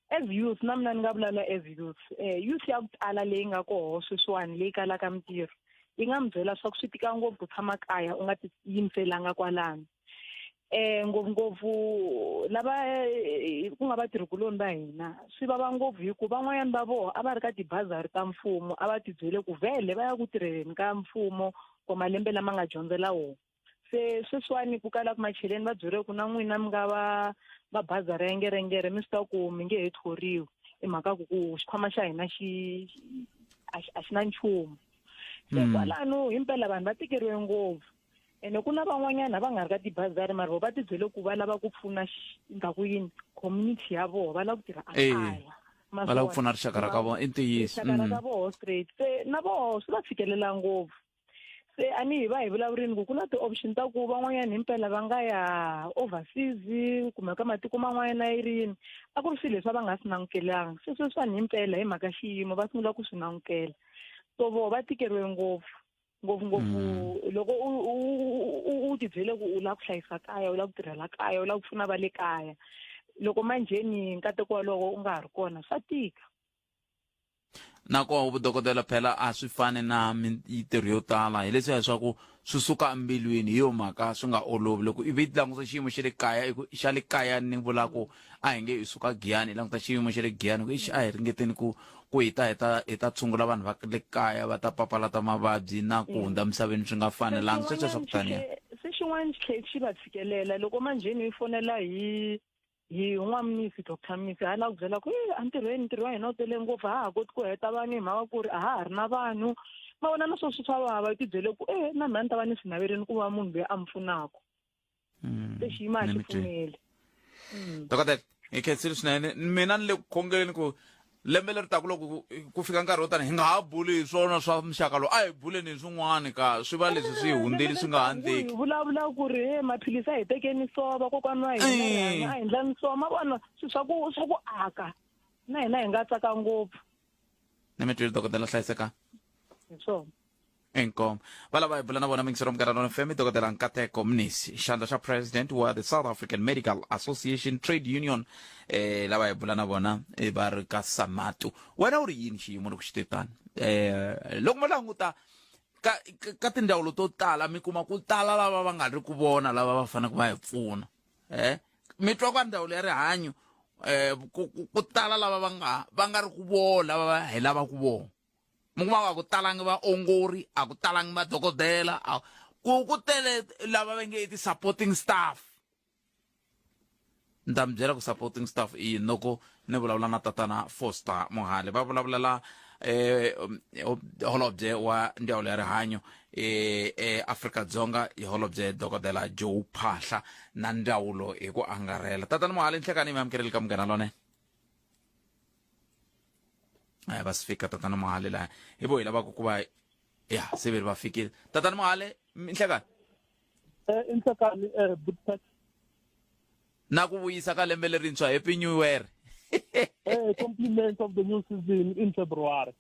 as youth na mina ni nga vulavula as youth ya ku tala leyi nga koho sweswiwani leyi kalaka mintirho yi nga mi byela swa ku swi tika ngopfu ku tshama kaya u nga ti yimiselanga kwalano ngopfungopfu lava ku nga vatirhikuloni va hina swi vava ngopfu hi ku van'wanyana va vona a va ri ka tibazari ta mfumo a va tibyele ku vhele va ya ku tirheleni ka mfumo kwa malembe lama nga dyondzela wona se sweswiwani ku kala ku macheleni va byele ku na n'wina mi nga va bazari ya ngerengere mi swi ta ku mi nge he thoriwi hi mhaka ku xikhwama xa hina a xi na nchumu se kwalano himpela vanhu va tikeriwe ngopfu ene ku na van'wanyana va nga ri ka tibazari mara vo va tibyele ku va lava ku pfuna nga ku yini community ya vona va lava ku tirha ekaya va lava ku pfuna rixaka ra ka vona i ntiyiso rixaka ra ka vona straight se na vona swi va fikelela ngopfu se a ni hi va hi vulavurini ku na ti-option ta ku van'wanyana himpela va nga ya overseas kumbe ka matiko man'wanyana yi ri yini a ku ri swilo leswi va nga swi langutelanga se sweswiwani himpela hi mhaka xiyimo va sungula ku swi langutela so vona va tikeriwe ngopfungopfu loko u tibyele ku u lava ku hlayisa kaya u lava ku tirhela kaya u lava ku pfuna va le kaya loko manjheni nkateko walowo u nga ha ri kona swa tika nakoho vudokodela phela a swi fani na mintirho yo tala hi leswiya swa ku swi suka embilwini hi yo mhaka swi nga olovi loko i vi languta xiyimo xa le kaya xa le kaya ni vula ku a hi nge hi suka Giyani hi languta xiyimo xa le Giyani ku a hi ringeteni ku hi ta tshungula vanhu va le kaya va ta papalata mavabyi na ku hundza misaveni swi nga fanelanga sweswo swa ku taniya se xin'wana xi va tshikelela loko manjheni yi fonela hi n'wamnisi Dr. Mnisi a la ku byela ku entirhweni ntirho wa hina wu tele ngopfu ha ha koti ku heta vanhu hi mhaka ku ri a ha ri na vanhu ma vona na swo swi swa vava ti byele ku na mina ni ta va ni swi naverini ku va munhu loyi a mi pfunaka se xiyimo a xi pfumeli dokodela hi khensile swinene mina ni le ku khongeleni ku lembe leri taku loko ku fika nkarhi wo tani hi nga ha buli hi swona swa muxaka lowu a hi buleni hi swin'wana ka swi va leswi swi hundzeli swi nga ha ndleki hi vulavula ku ri maphilisi a hi tekeni so vakokwana wa hina a hi ndlani so ma vona swi swa ku aka na hina hi nga tsaka ngopfu ni mi twile dokodela hlayiseka hi swona inkomo va lava hi bula na vona mingisero mkarhi FM dokodela Nkateko Mnisi xandla xa president wa the South African Medical Association Trade Union lava hi bula na vona va ri ka Samato wena u ri yini xiyimo loko xi te tani loko mo languta ka tindhawu to tala mi kuma ku tala lava va nga ri ku vona lava va fanele va hi pfuna mi twa ka ndhawu ya rihanyo ku tala lava va nga ri ku vona lava hi lava ku vona mukuma ku talangi vaongori a ku talangi madokodela ku tele lava va nge ti supporting staff ni ta mi byela ku supporting staff i loko ni vulavula na tatana Foster Mohale va vulavulela holobye wa ndzawulo ya rihanyo Afrika Dzonga hi holobye dokodela Joe Phahla na ndzawulo hi ku angarhela tatana Mohale nhlekani mi amukeleli ka Munghana Lonene va si fika tatana Mohale la hi vo hi lavaka ku va ya severi va fikile tatana Mohale nhlekani Inhlekani na ku vuyisa ka lembe lerintshwa happy new year. Compliments of the new season in February.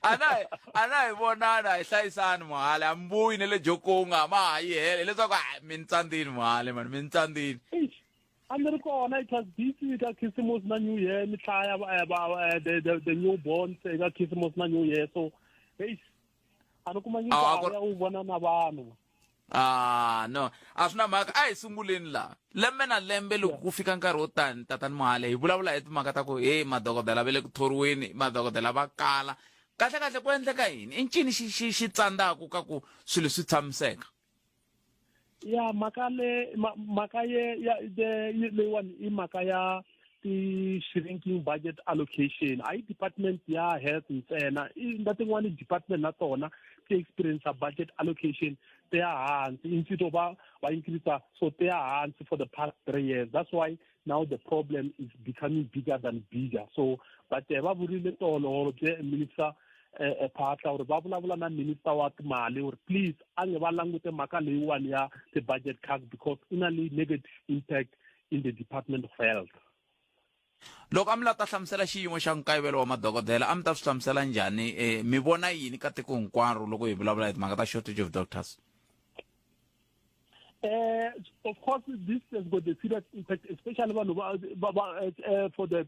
ana vonana hi hlayisani Mohale ambuyi ne le jokonga ma hi hele leswaku mintsandini Mohale man mintsandini. America it was busy ka Christmas na New Year mi hlaya the newborns ka Christmas na New Year so hey ano kuma nyika ya u vona na vanhu. No a swi na mhaka a hi sunguleni la lembe na lembe loko ku fika nkarhi wo tani tatani Mohale hi vulavula hi timhaka ta ku hey madokodela va le ku thoriweni madokodela va kala kahle ku endleka yini i ncini xi tsandaku ka ku swilo swi tshamiseka. Ya maka ye ya le one I maka ya the shrinking budget allocation I department ya health ntsena nothing one department na tona to experience a budget allocation they are hands instead of increase so they are hands for the past 3 years. That's why now the problem is becoming bigger than bigger. So but ba burile tolo ke minister phahla or ba vulavula na minister wa timali or please ange ba langute maka leyiwani ya the budget cuts because inali negative impact in the Department of Health. Loko a mi la ta hlamusela xiyimo xa nkayivelo wa madokodela a mi ta swi hlamusela njhani mi vona yini ka tiko hinkwaro loko hi vulavula hi timhaka ta shortage of doctors? Of course, this has got a serious impact, especially for the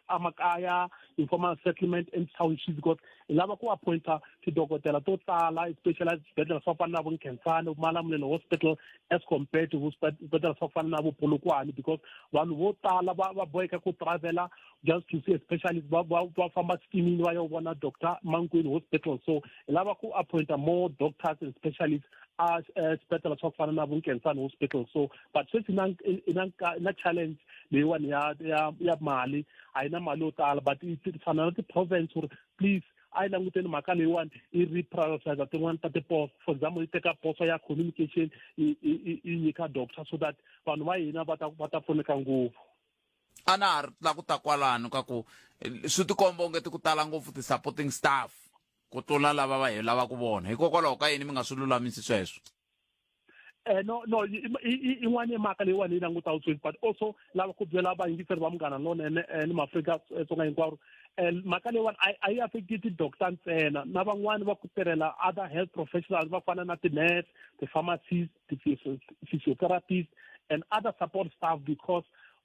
Makaya informal settlement and how she's got a lot of appointed to Doctor Totala, specialized better Sofana Nkateko Mnisi hospital as compared to better Sofana Polukwani because one vote boy could travel just to see a specialist pharmacy in one doctor Manquin hospital. So a lot of appointed more doctors and specialists as hospital of Fana Bunkensan hospital. So but since in a challenge the one ya Mali, I know Malota, but it's another province or please I know within Makali one reprioritize that one at the post. For example, you take up post ya communication in doctor so that one way in about phone can go. Ana la ku ta kwalano ka ku swi ti komba onge ti ku tala ngopfu ti supporting staff ku tlula lava va hi lava ku vona hikokwalaho ka yini mi nga swi lulamisi sweswo? No, in'wana mhaka leyiwani yi languta wutswini but also lava ku byela vayingiseri va munghana lonene ni maAfrika Dzonga hinkwaro mhaka leyiwani a yi affecti ti-doctor ntsena na van'wani va ku tirhela other health professionals va fana na ti-nurse, the-pharmacists, the-physiotherapists and other support staff because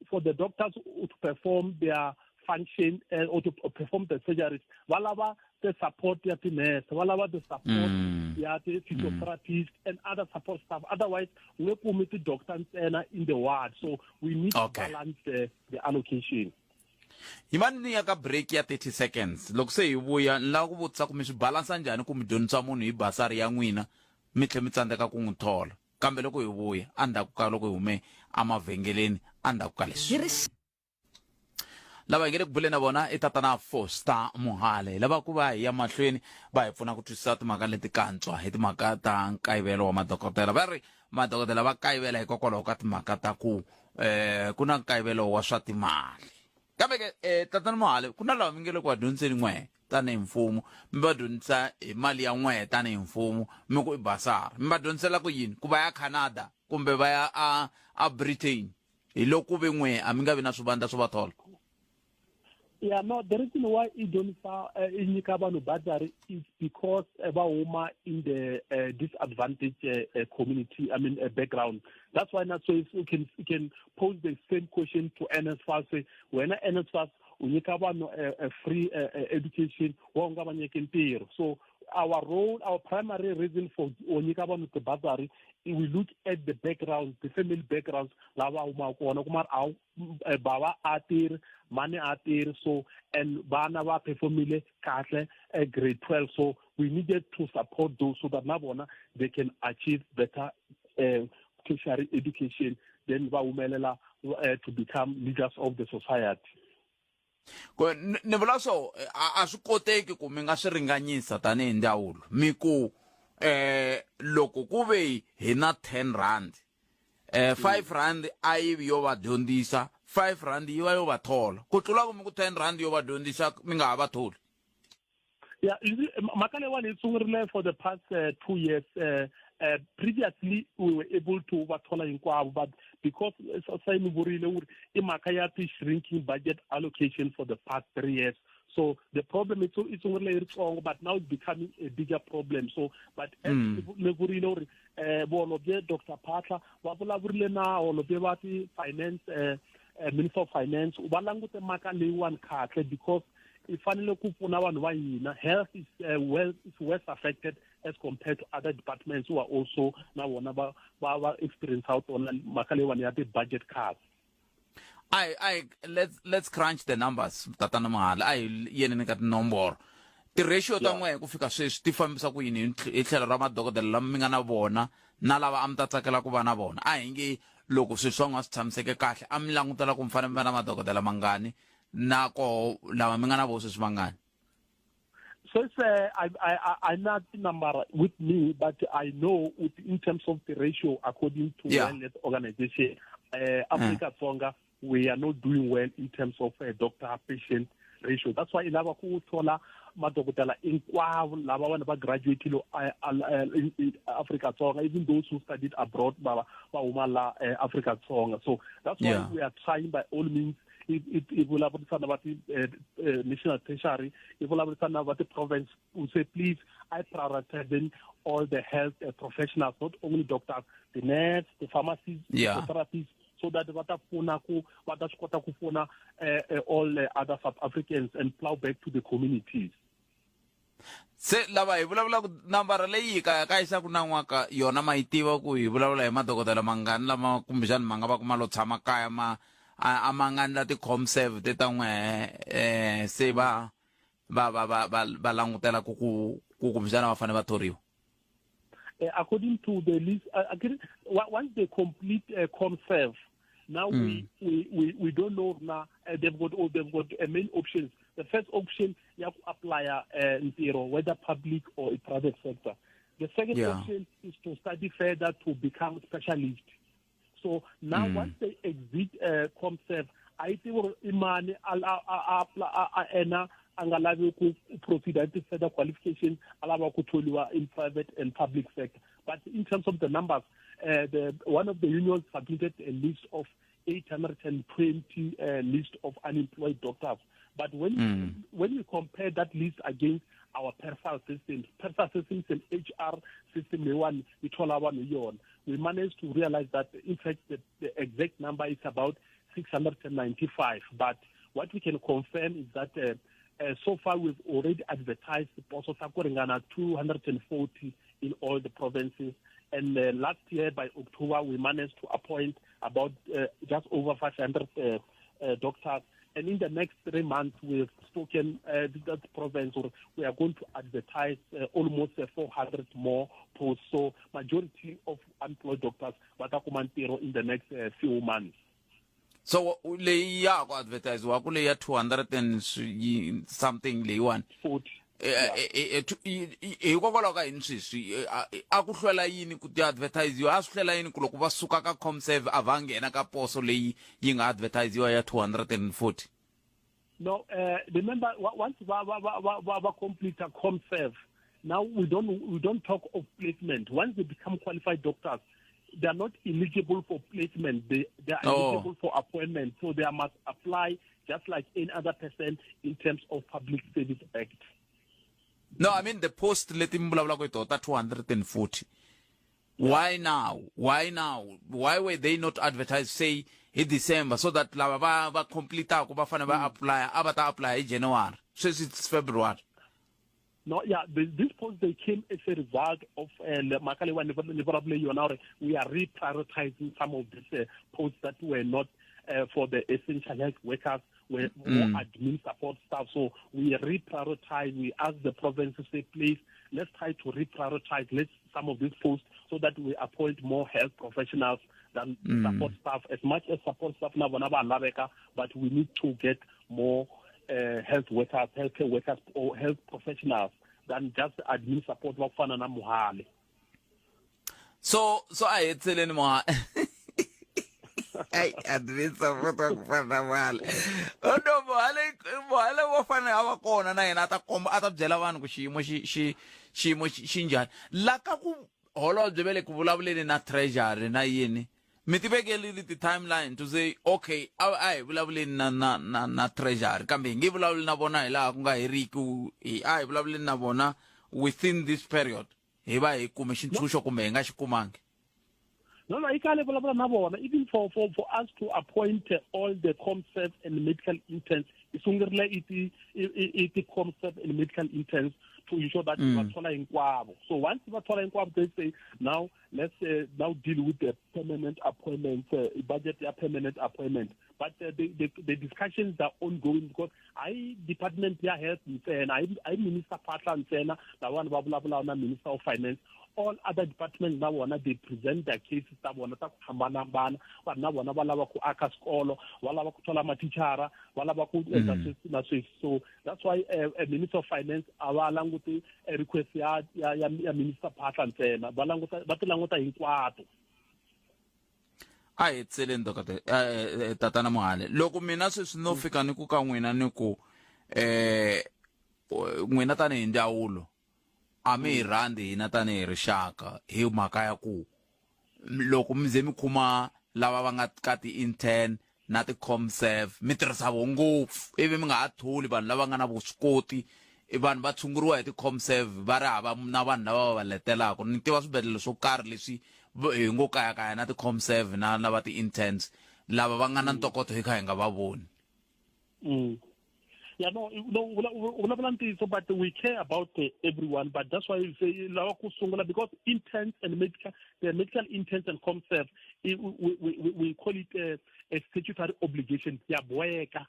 for the doctors to perform their function or to perform the surgeries, walava the support ya nurse, walava the support ya the physiotherapists and other support staff. Otherwise, we commit the doctors in the ward. So we need to balance the allocation. Himani ya ka break ya 30 seconds. Loko se hi vuya la ku vutisa ku mi swi balance njhani ku mi dyondzisa munhu hi basari ya n'wina mi tlhe mi tsandzeka ku n'wi thola. Kambe loko hi vuya andzhaku ka loko hi hume amavhengeleni andzhaku ka leswi. Lava hi nge le ku buleni na vona I tatana Foster Mohale lava ku va hi ya mahlweni va hi pfuna ku twisisa timhaka leti kantswa hi timhaka ta nkayivelo wa madokodela va ri madokodela va kayivela hikokwalaho ka timhaka ta ku ku na nkayivelo wa swa timali kambe ke tatana Mohale ku na lava mi nge le ku va dyondziseni n'we tanihi mfumo mi va dyondzisa hi mali ya n'we tanihi mfumo mi ku I basari mi va dyondzisela ku yini ku va ya Canada kumbe va ya a Britain hi loko ve n'we a mi nga vi na swivandla swo va thola? Yeah, no, the reason why I don't in Nikabanu Badari is because Huma in the disadvantaged community, background. That's why not so you can pose the same question to NSFAS. When NSFAS, Unikabanu free education, so our role, our primary reason for Unikabanu Badari, we look at the background, the family backgrounds, Lava Kumar Au, Baba Atir, Mane Atir, so and Banava Pefomile Katle grade 12. So we needed to support those so that Nabona they can achieve better tertiary education than Baumelela to become leaders of the society. Ni vula so a swi koteki ku mi nga swi ringanyisa tanihi ndzawulo mi ku loko ku ve hi na 10 rand 5 rand a yi yo va dyondzisa 5 rand yi va yo va thola ku tlula ku mi ku 10 rand yo va dyondzisa mi nga ha va tholi. Yeah, Makale one is for the past 2 years previously we were able to bathola inkwabo, but because shrinking budget allocation for the past 3 years. So the problem is it's only strong, but now it's becoming a bigger problem. So, but Dr. Patla, all of the finance, Minister of Finance, because if health is worse affected as compared to other departments who are also now experience out on budget cuts. Let's crunch the numbers. Tatana Mohale. Yene kat number. The ratio tangwe kufika sweswi ti fambisa ku yini hi tlhelo ra madokodela lama mi nga na vona na lava a mi ta tsakela ku va na vona. A hi nge loko swilo swa n'wa swi tshamiseke kahle a mi langutela ku mi fanele mi va na madokodela mangani nako lava mi nga na vo sweswi mangani. So it's I'm not the number with me, but I know in terms of the ratio according to World Health Organization, Afrika Dzonga, we are not doing well in terms of doctor-patient ratio. That's why in our kutola madokotela inkwabo laba wana graduate in Afrika Dzonga, even those who studied abroad ba umala Afrika Dzonga. So that's why we are trying by all means. If we have about the national treasury, if we have about the province, we say please, I prioritize all the health professionals, not only doctors, the nurses, the pharmacists, the therapists, so that all other South Africans and plow back to the communities. Se lava hi vulavula ku nambara leyi ka isa ku nan'waka yona ma yi tiva ku hi vulavula hi madokodela mangani lama kumbexani ma nga va ku ma lo tshama kaya a mangani ti comserve te ta n'we se va langutela ku kumbexana va fanele va thoriwa. According to the list, once they complete comserve, now we don't know now. They've got main options. The first option, you have to apply Mintirho, whether public or a private sector. The second option is to study further to become specialist. So now once they exit comserve, I think imani angalavi ku proceed to further qualification alaba kutholiwa in private and public sector. But in terms of the numbers, one of the unions submitted a list of 820 list of unemployed doctors. But when you compare that list against our PERSA systems and HR system, we managed to realize that, in fact, the exact number is about 695. But what we can confirm is that so far we've already advertised the post of 240 in all the provinces. And last year, by October, we managed to appoint about just over 500 doctors. And in the next 3 months, we've spoken that province, we are going to advertise almost 400 more posts. So majority of employed doctors Mintirho in the next few months. So le ya go advertise wa ku le ya 200 and something le 140 hikokwalaho ka yini sweswi a ku hlwela yini ku ti advertisiwa a swi hlwela yini ku loko va suka ka comserve a va nghena ka poso leyi yi nga advertisiwa ya 240? No, remember once we complete a comserve, now we don't talk of placement. Once they become qualified doctors, they are not eligible for placement. They are eligible for appointment, so they must apply just like any other person in terms of Public Service Act. No, I mean the post letting blah 240. Why now? Why were they not advertised, say, in December, so that lava va complete ko ba fana ba apply in January? So it's February. No, this post they came as a result of we are reprioritizing some of these posts that were not for the essential health workers, were more admin support staff. So we reprioritize. We ask the province to say, please, let's try to reprioritize some of these posts so that we appoint more health professionals than support staff. As much as support staff now, but we need to get more health workers, healthcare workers, or health professionals than just admin support like Mohale. So I tell you more. I admin support Mohale. Oh no, Mohale wa fana ava kona na yena ata byela vanhu ku xiyimo xi njhani laka ku holobye vele ku vulavuleni na treasury na yini mi tivekeli ti timeline to say okay a hi vulavuleni na treasury kambe hi nge vulavuli na vona hi laha ku nga heriki a hi vulavuleni na vona within this period hi va hi kume xintshunxo kumbe hi nga xi kumangi. No, you can't vulavula na vona. Even for us to appoint all the ComServe and medical interns, it's only it ComServe and medical interns to ensure that you are following kwabo. So once you are following kwabo, they say now let's now deal with the permanent appointments, budget permanent appointment. But the discussions are ongoing because I department here health and I Minister Patla and Sena, the one Vulavula Minister of Finance. All other departments now they present their cases that want to hambana but now wana balava ku aka skolo balava ku thola mathichara balava ku na so that's why a Minister of Finance awalanguti a request ya Minister Patla ntsena batilangota hinkwato. Ai excellent dokate tatana Mohale loko mina sweswi no fika ni ku ka n'wina ni ku n'wina tani hi ndzawulo a mi rhandi hina tani hi rixaka hi mhaka ya ku loko mi ze mi khuma lava va nga ka ti-intern na ti-ComServe mi tirhisa vo ngopfu ivi mi nga ha tholi vanhu lava nga na vuswikoti vanhu va tshunguriwa hi ti-ComServe va ri hava na vanhu lava va letelaka ni tiva swibedhlele swo karhi leswi hi ngo kaya na ti-ComServe na lava ti-interns lava va nga na ntokoto hi kha hi nga va voni. Yeah, no, but we care about everyone. But that's why we say because interns and the medical interns and ComServe, we call it a statutory obligation. Yeah, because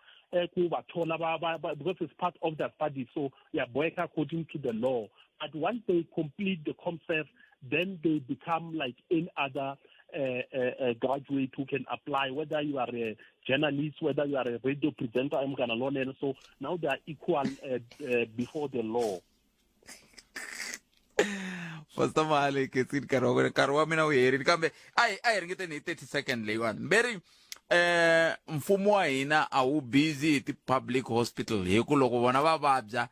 it's part of their study. So yeah, according to the law. But once they complete the ComServe, then they become like any other graduate who can apply, whether you are a journalist, whether you are a radio presenter, I'm gonna learn it. So now they are equal before the law. First of all, kesin karwa mina uyeri kambe ai ringete ni 30 second lewan beri mfumo wa hina a wu busy ti public hospital hi ku loko vona va vabya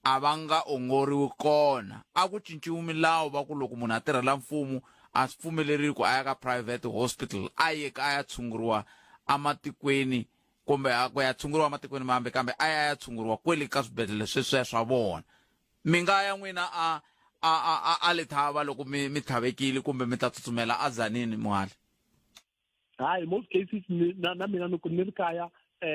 avanga ongoriwi kona a ku cinciwi milawu va ku loko munhu a tirhela mfumo a swi pfumeleri ku aya ka private hospital aye ka ya tshunguriwa amatikweni kumbe ku ya tshunguriwa amatikweni mambe kambe aya ya tshunguriwa kwele ka swibedhlele sweswiya swa vona mi nga ya n'wina a lethava loko mi tlhavekile kumbe mi ta tsutsumela a Zanini Mohale. In most cases na mina ni ku ni ri kaya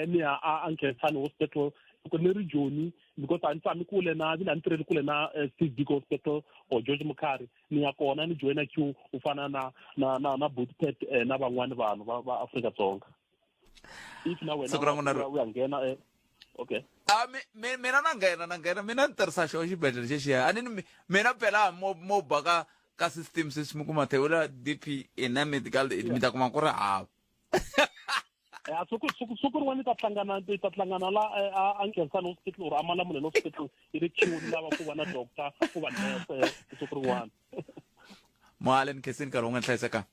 ni ya a Nkateko hospital ku ni ri Joni because I'm kule na vile antireli kule na Steve Biko Hospital or George Mukari ni ya kona ni joina queue ufana na Bootpet na van'wani vanhu va Afrika Dzonga. If na wena we ngena okay. Mina na nghena mina ni tirhisa xo xibedhlele xexiya a ni mina phela mo baka ka system swi mi kuma thewula DP ina medical mi ta kuma ku ri hava. Suku wani ta tlangana la a Nkateko hospital or Mavonelo hospital iri queue lava ku va na doctor ku va nurse suku wani. Mohale kesin karonga hlayiseka.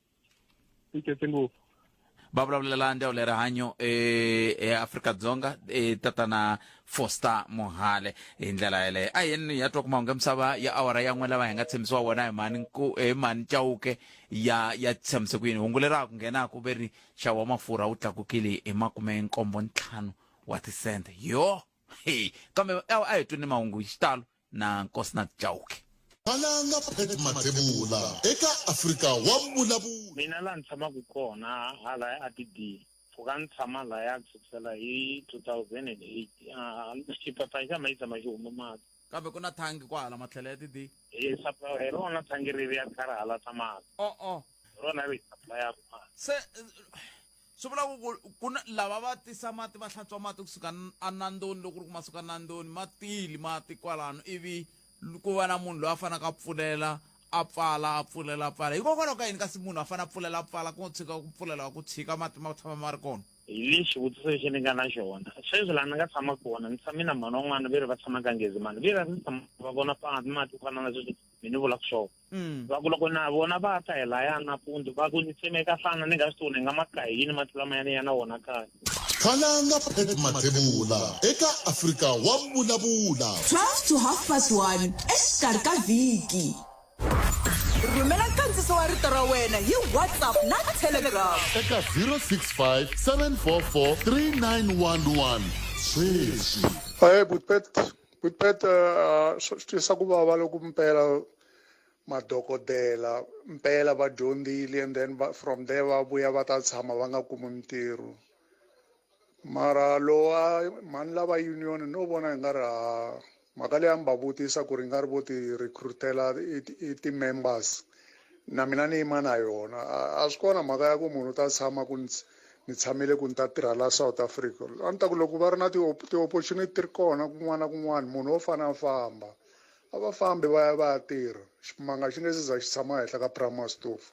Nkateko va vulavulela ndzawulo ya rihanyo Afrika Dzonga tatana Foster Mohale hi ndlela yeleyo a yeni ya twa ku mahungu ya misava ya awara ya n'we lava hi nga tshembisiwa wona hi mani Chauke ya tshembise ku yini hungu leri ku nghena ku veri nxavo wa mafurha wu tlakukile hi 75 wa tisente yo kambe a hi twini mahungu hi xitalo na Nkosina Chauke. Kalanga Pet Matebula eka Afrika wa Vulavula. Mina la ntshamaku kona hala atidi fuka ntshama la ya kusukela hi 2008 xipapa xa maisa maxumo mati kambe ku na thangi kwa hala matlhelo ya tidi sapa rona thangi ri ya khara hala tsamaka rona ri supply ya mati se swi vula ku na lava va tisa mati va hlantswa mati kusuka Nandoni loko ku ri ku masuka Nandoni matili mati kwalano ivi ku va na munhu loyi a fanaka a pfulela a pfala hikokwalaho ka yini kasi munhu a fana a pfulela a pfala ku tshika ku pfulela ku tshika mati ma tshama ma ri kona hi lexi vutiso lexi ni nga na xona sweswi laha ni nga tshama kona ni tshame na mhana wun'wana ve ri va tshama ka Ngezimani ve ri ni tshama va vona mati ku fana na sweswi mi ni vulaka swona va ku loko na vona va ta hi laya nampundzu va ku ni tsemeka fana ni nga swi tivi ni nga maka hi yini mati lama ya na wona kaya. Kalanga Pet Matebula eka Afrika wa Vulavula 12 to 1:30 exikarhi ka vhiki. rhumela nkandziso wa rito ra wena hi WhatsApp na Telegram eka 065 744 3911 sweswi. Hey, Butpet, swi twisa ku vava loko mpela madokodela mpela va dyondzile and then from there va vuya va ta tshama va nga kumi mintirho. Mara lowa mani lava union no vona hi nga ri mhaka leyi a mi va vutisa ku ri nga ri vo ti recruitela ti-members na mina ni yima na yona a swi kona mhaka ya ku munhu u ta tshama ku ni tshamile ku ni ta tirha la South Africa. A ni ta ku loko va ri na ti-opportunity ri kona kun'wana na kun'wana munhu wo fana a famba a va fambi va ya tirha ximanga xi nge se za xi tshama henhla ka primary stove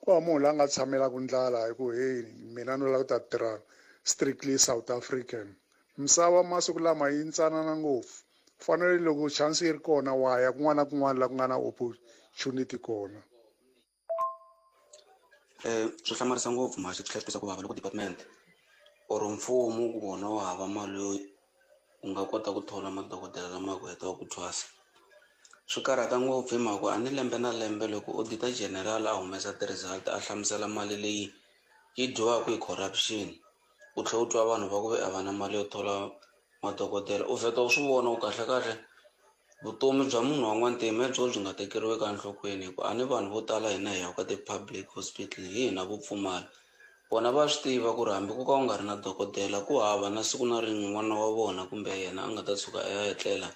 ku va munhu la nga tshamela ku ndlala hi ku hey mina no lava ku ta tirha strictly South African. Misava masiku lama yi ntsanana ngopfu fanele loko chance yi ri kona wa ya kun'wana na kun'wana la ku nga na opportunity kona. Swi hlamarisa ngopfu mara swi tlhela ku vava loko department or mfumo ku vona wa hava mali yo u nga kota ku thola madokodela lama ku heta wa ku thwasa. Swi karhata ngopfu hi mhaka a ni lembe na lembe loko auditor general a humesa ti-result a hlamusela mali leyi yi dyiwaka hi corruption u tlhela u twa vanhu va ku ve a va na mali yo thola madokodela u vheta u swi vona u kahlekahle vutomi bya munhu wa n'wantima byo byi nga tekeriwi ka nhlokweni hikuva a ni vanhu vo tala hina hi yaka ti-public hospital hi hina vo Pfumala vona va swi tiva ku ri hambi ku ka u nga ri na dokodela ku hava na siku na rin'we n'wana wa vona kumbe yena a nga ta tshuka a ya etlela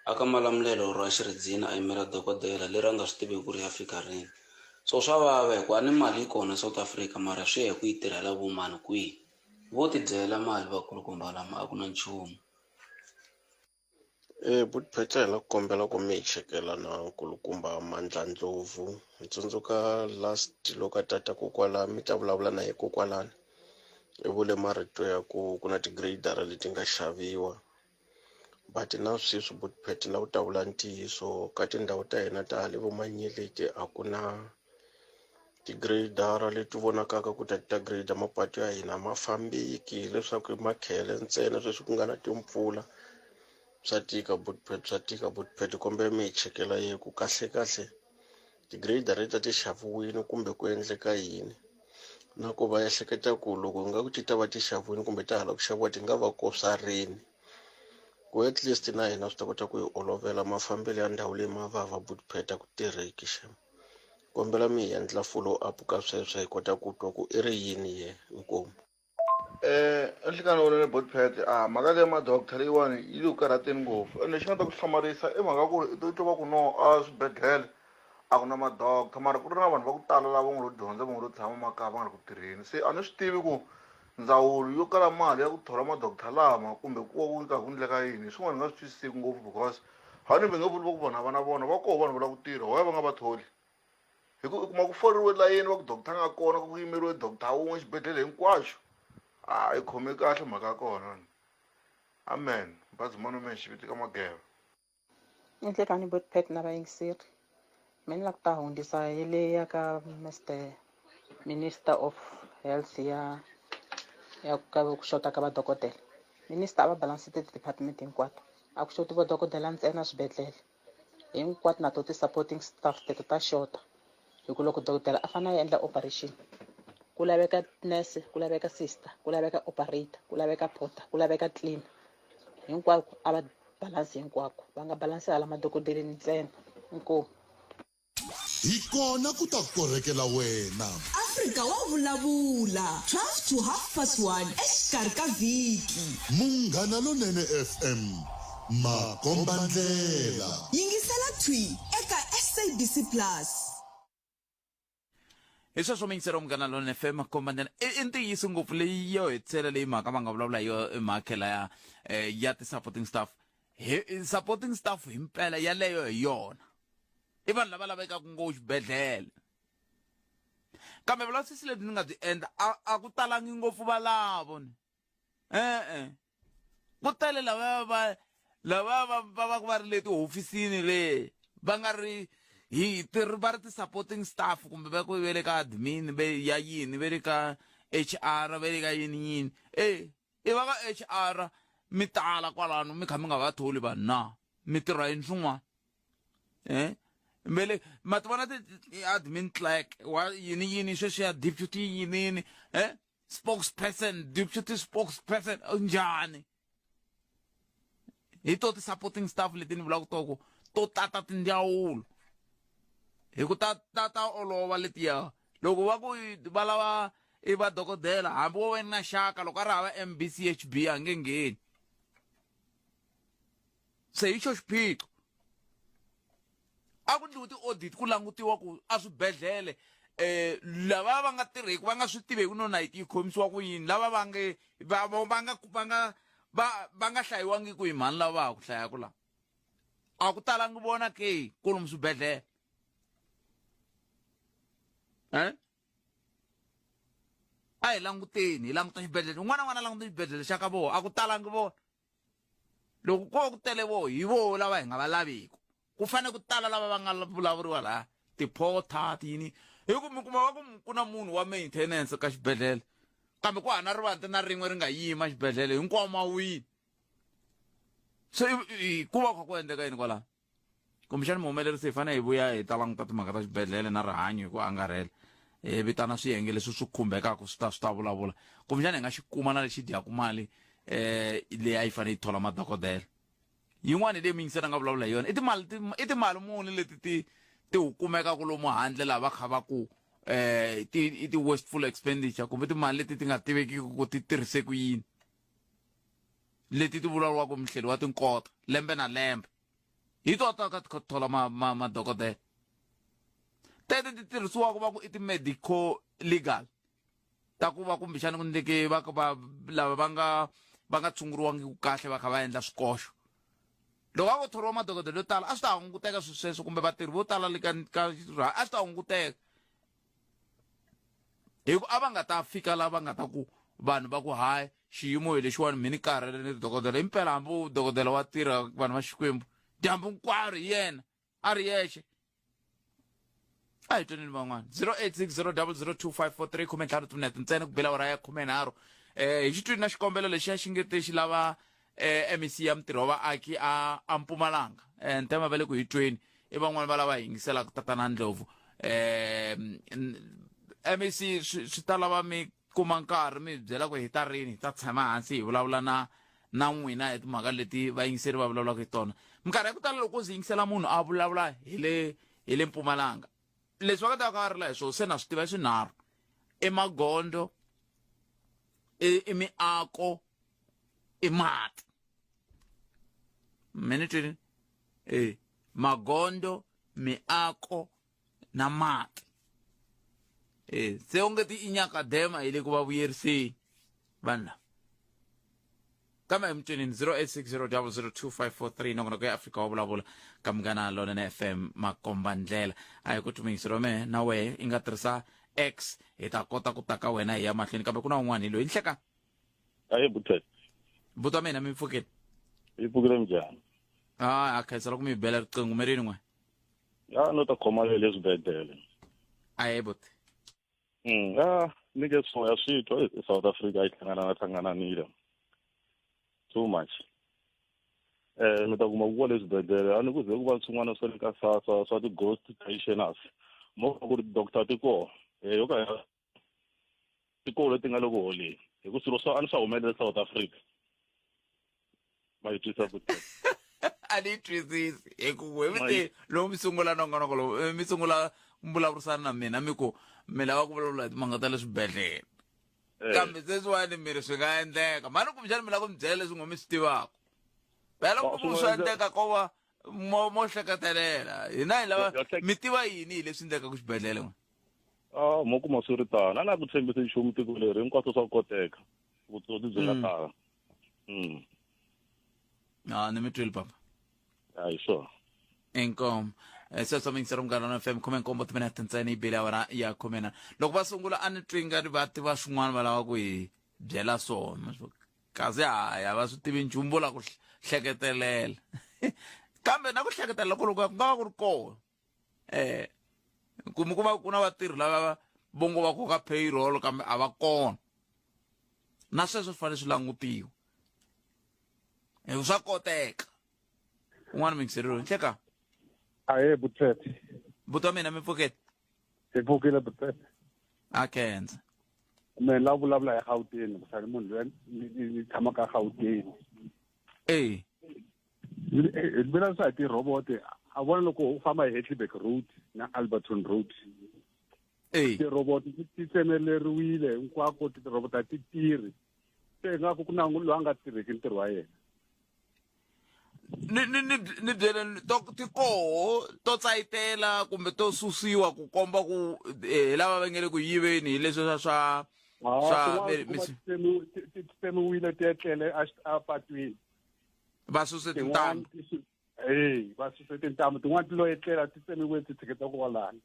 aka malamulelo ra xiridzini a yimela dokodela leri a nga swi tivi ku ri ya fika rini. So swa vava hikuva a ni mali yi kona South Africa mara swi ya hi ku yi tirhela vo mani kwihi vo ti dyela mali vakulukumba lama a ku na nchumu. Butpet hi la ku kombela ku mi hi chekela na nkulukumba Mandla Ndlovu hi tsundzuka last loko a tata kokwala mi ta vulavula na ye kokwalani i vule marito ya ku na ti-grader leti nga xaviwa but na sweswi Butpet na ku ta vula ntiyiso ka tindhawu ta hina ta le vumanyeleti a ku na ti-grader leti vonakaka ku ta grader mapatu ya hina ma fambiki leswaku i makhele ntsena sweswi ku nga na timpfula swa tika Butpet kombela mi hi chekela ye ku kahle ti-grader leti ti xaviwile kumbe ku endleka yini na ku va ehleketa ku loko nga ku ti ta va ti xaviwile kumbe ta hala ku xaviwa ti nga va kosa rini ku at least na hina swi ta kota ku hi olovela mafambelo ya ndhawu leyi mavava Butpet a ku tirheki xem kombela mi hi endla follow up ka sweswo hi kota ku twa ku i ri yini ye inkomu. Enhlekani wona Butpet mhaka leyi madokodela leyiwani yi le ku karhateni ngopfu ende xi nga ta ku hlamarisa i mhaka ku ri i twa va ku no a swibedhlele a ku na madokodela mara ku ri na vanhu va ku tala lava nga lo dyondza va nga lo tshama makaya va nga ri ku tirheni se a ni swi tivi ku ndzawulo yo kala mali ya ku thola madokodela lama kumbe ku va ku ka ku endleka yini swin'wana ni nga swi twisiseki ngopfu because ha ni va nge vuli va ku vanhu va na vona va koho vanhu va lava ku tirha why va nga va tholi hi ku kuma ku foriwe layeni va ku dokodela nga kona ku yimeriwe dokodela wun'we xibedhlele hinkwaxo i khome kahle mhaka ya kona amen bazimana me xiviti ka mageva. Enhlekani Butpet na vayingiseri mi ni la ku ta hundzisa hi le ya ka Mr Minister of Health ya ka ku xota ka vadokodela. Minister a va balansite ti-department hinkwato a ku xoti vadokodela ntsena swibedhlele hinkwato na to ti-supporting staff teto ta xota hi ku loko dokodela a fanele a endla operation ku laveka nurse ku laveka sister ku laveka operator ku laveka porter ku laveka cleaner hinkwako a va balansi hinkwako va nga balansi hala madokodeleni ntsena inkomu. Hi kona ku ta korhekela wena. Afrika wa vulavula 12 to 1:30 exikarhi ka vhiki. Munghana Lonene FM makomba ndlela. Yingisela thwi eka SABC Plus. Hi sweswo Mintirho Munghana Lonene FM kombandela i ntiyiso ngopfu leyi yo hetsela leyi mhaka va nga vulavula hi mhakela ya ti-supporting staff supporting staff himpela yaleyo hi yona i vanhu lava lavekaka ngopfu xibedhlele kambe vulavisisi lebyi ni nga byi endla a ku talangi ngopfu valavo ni ku tele lava va va ri le tihofisini le va nga ri va ri ti-supporting staff kumbe va ku ve le ka admin ya yini ve le ka HR ve le ka yini i va ka HR mi tala kwalano mi kha mi nga va tholi vanhu na mi tirha yini swin'wana mbele mativona admin clerk wa yini sweswi ya deputy yini spokesperson deputy spokesperson njhani hi to ti-supporting staff leti ni vulaka toko to tata tindzawulo hi ku ta olova letiya loko va ku va lava i vadokodela hambi wo wena na xaka loko a ri hava mbchb a nge ngheni se hi xo xiphiqo a ku ndliwi ti-audit ku langutiwa ku a swibedhlele lava va nga tirheki va nga swi tiveki no nayiti yi khomisiwa ku yini lava va nga hlayiwangiku hi mhani lava ha ku hlayaku laha a ku talangi vona ke kolomu swibedhlele a hi languteni hi languta xibedhlele un'wana na un'wana languta xibedhlele xa ka vona a ku talangi vona loko ko ku tele vo hi vo lava hi nga va laviku ku fanele ku tala lava va nga vulavuriwa laha ti-porter tiyini hi ku mi kuma va ku na munhu wa maintenance ka xibedhlele kambe ku hana rivati na rin'we ri nga yima xibedhlele hinkwawo mawini se ku va kha ku endleka yini kwalaho kumbexani muhumelerisi hi fanele hi vuya hi ta languta timhaka ta xibedhlele na rihanyo hi ku angarhela hi vitana swiyenge leswi swi khumbekaka swi ta vulavula kumbexani hi nga xi kuma na lexi dyaku mali leyi a yi fanele yi thola madokodela yin'wana leyi mingisera nga vulavula hi yona i timali muni leti ti hukumekaku lomu handle laha va kha va ku ti-wasteful expenditure kumbe timali leti ti nga tivekiki ku ti tirhise ku yini leti ti vulavuriwaku mihleli wa tinkota lembe na lembe hi to ta ka thola madokodela tete ti tirhisiwaku va ku i ti-medical legal ta ku va kumbexani ku ndleke lava va nga tshunguriwangiku kahle va kha va endla swikoxo loko a ko thoriwa madokodela yo tala a swi ta hunguteka sweswo kumbe vatirhi vo tala le ka a swi ta hunguteka hi ku a va nga ta fika laha va nga ta ku vanhu va ku hayi xiyimo hi lexiwani mi ni karhele ni dokodela impela hambi dokodela wa tirha vanhu va xikwembu dyambu hinkwaro hi yena a ri yexe a hi twaneni van'wana 0860002543 khume ntlhanu timinete ntsena ku bela wara ya 13 hi xitwini na xikombelo lexiya xi nge te xi lava mec ya Mintirho wa vaaki a Mpumalanga ntema va le ku hi tweni i van'wani va lava hi yingiselaka tatana Ndlovu mec swi ta lava mi kuma nkarhi mi byela ku hi ta rini hi ta tshama hansi hi vulavula na n'wina hi timhaka leti vayingiseri va vulavulaka hi tona minkarhi ya ku tala loko zi yingisela munhu a vulavula hi le Mpumalanga leswi va nga ta ka va ri la hi swona se na swi tiva swinharhu i magondo i miako i mati minitini magondo miako na mati se u nge ti i nyakadema hi le ku va vuyeriseni vanhu lava kambe emutwenini 0860002543 nongonoko ya Afrika wa vulavula ka Munghana Lonene FM makomba ndlela a hi ku tumingisiro mehe na wehe i nga tirhisa x hi ta kota ku taka wena hi ya mahlweni kambe ku na un'wana hi loyi ni hleka aye butet buta mina mi pfukile yi pfukile njhani a khensela ku mi bela riqingho mi rini n'we ya no ta khoma le swibedhlele aye but ni ke so ya switwa South Africa yi hlangananile too much ni ta kuma kuwa le swibedhlele a ni ku ze ku va swin'wana swa le ka SASSA swa ti-ghost pensioners mo ku ri doctor ti koho yo ka tikolo leti nga le ku holeni hi ku swilo a ni swa humelela South Africa ma yi twisa ku a ni twisisi hi ku wevite lowu mi sungula nongonoko lowu mi sungula mbulavurisana na mina mi ku mi lava ku vulavula hi timhaka ta le swibedhlele kambe sweswiwani miri swi nga endleka mani kumbexani mi lava ku mi byela leswi ngo mi swi tivaka phela ku swi endleka ko va mo hleketelela hina hi lava mi tiva yini hi leswi endleka ku xibedhlele n'we mo kuma swi ri tano a na ku tshembisa nchumu tiko leri hinkwaswo swa koteka vutsotsi byi nga tala ni mi twile papa hayi sure inkom sweswo mingisero Munghana FM 10 timinete ntsena yi bele awara ya 10 loko va sungula a ni twi nga ri va tiva swin'wana va lava ku hi byela swona kasi haya va swi tivi nchumu vo la ku hleketelela kambe na ku hleketelela ku loko ku nga va ku ri kona ku na vatirhi lava vongo va koka payroll kambe a va kona na sweswo swi fanele swi langutiwa swa koteka un'wana mingiseri loyi hleka Aye, Butpet. Buto mina mi pfukete. Hi pfukile Butpet. Akenza. Me la vulavula hi Gauteng, kusale munhu loyi ni tshama ka Gauteng. Mina sa ti robot a vona loko u famba hi Hetleback Road na Alberton Road. Ti robot ti tsemeleriwile hinkwako ti robot a ti tirhi. Se nga ku na munhu loyi a nga tirheki ntirho wa yena. Ni byele ti koho to tsayitela kumbe to susiwa ku komba ku lava va ngele ku yiveni leswi swa ti tsemiwile ti etlele a patwini. Va suse tintambu. Va suse tintambu tin'wana ti lo etlela ti tsemiwile ti tshiketa ku walana.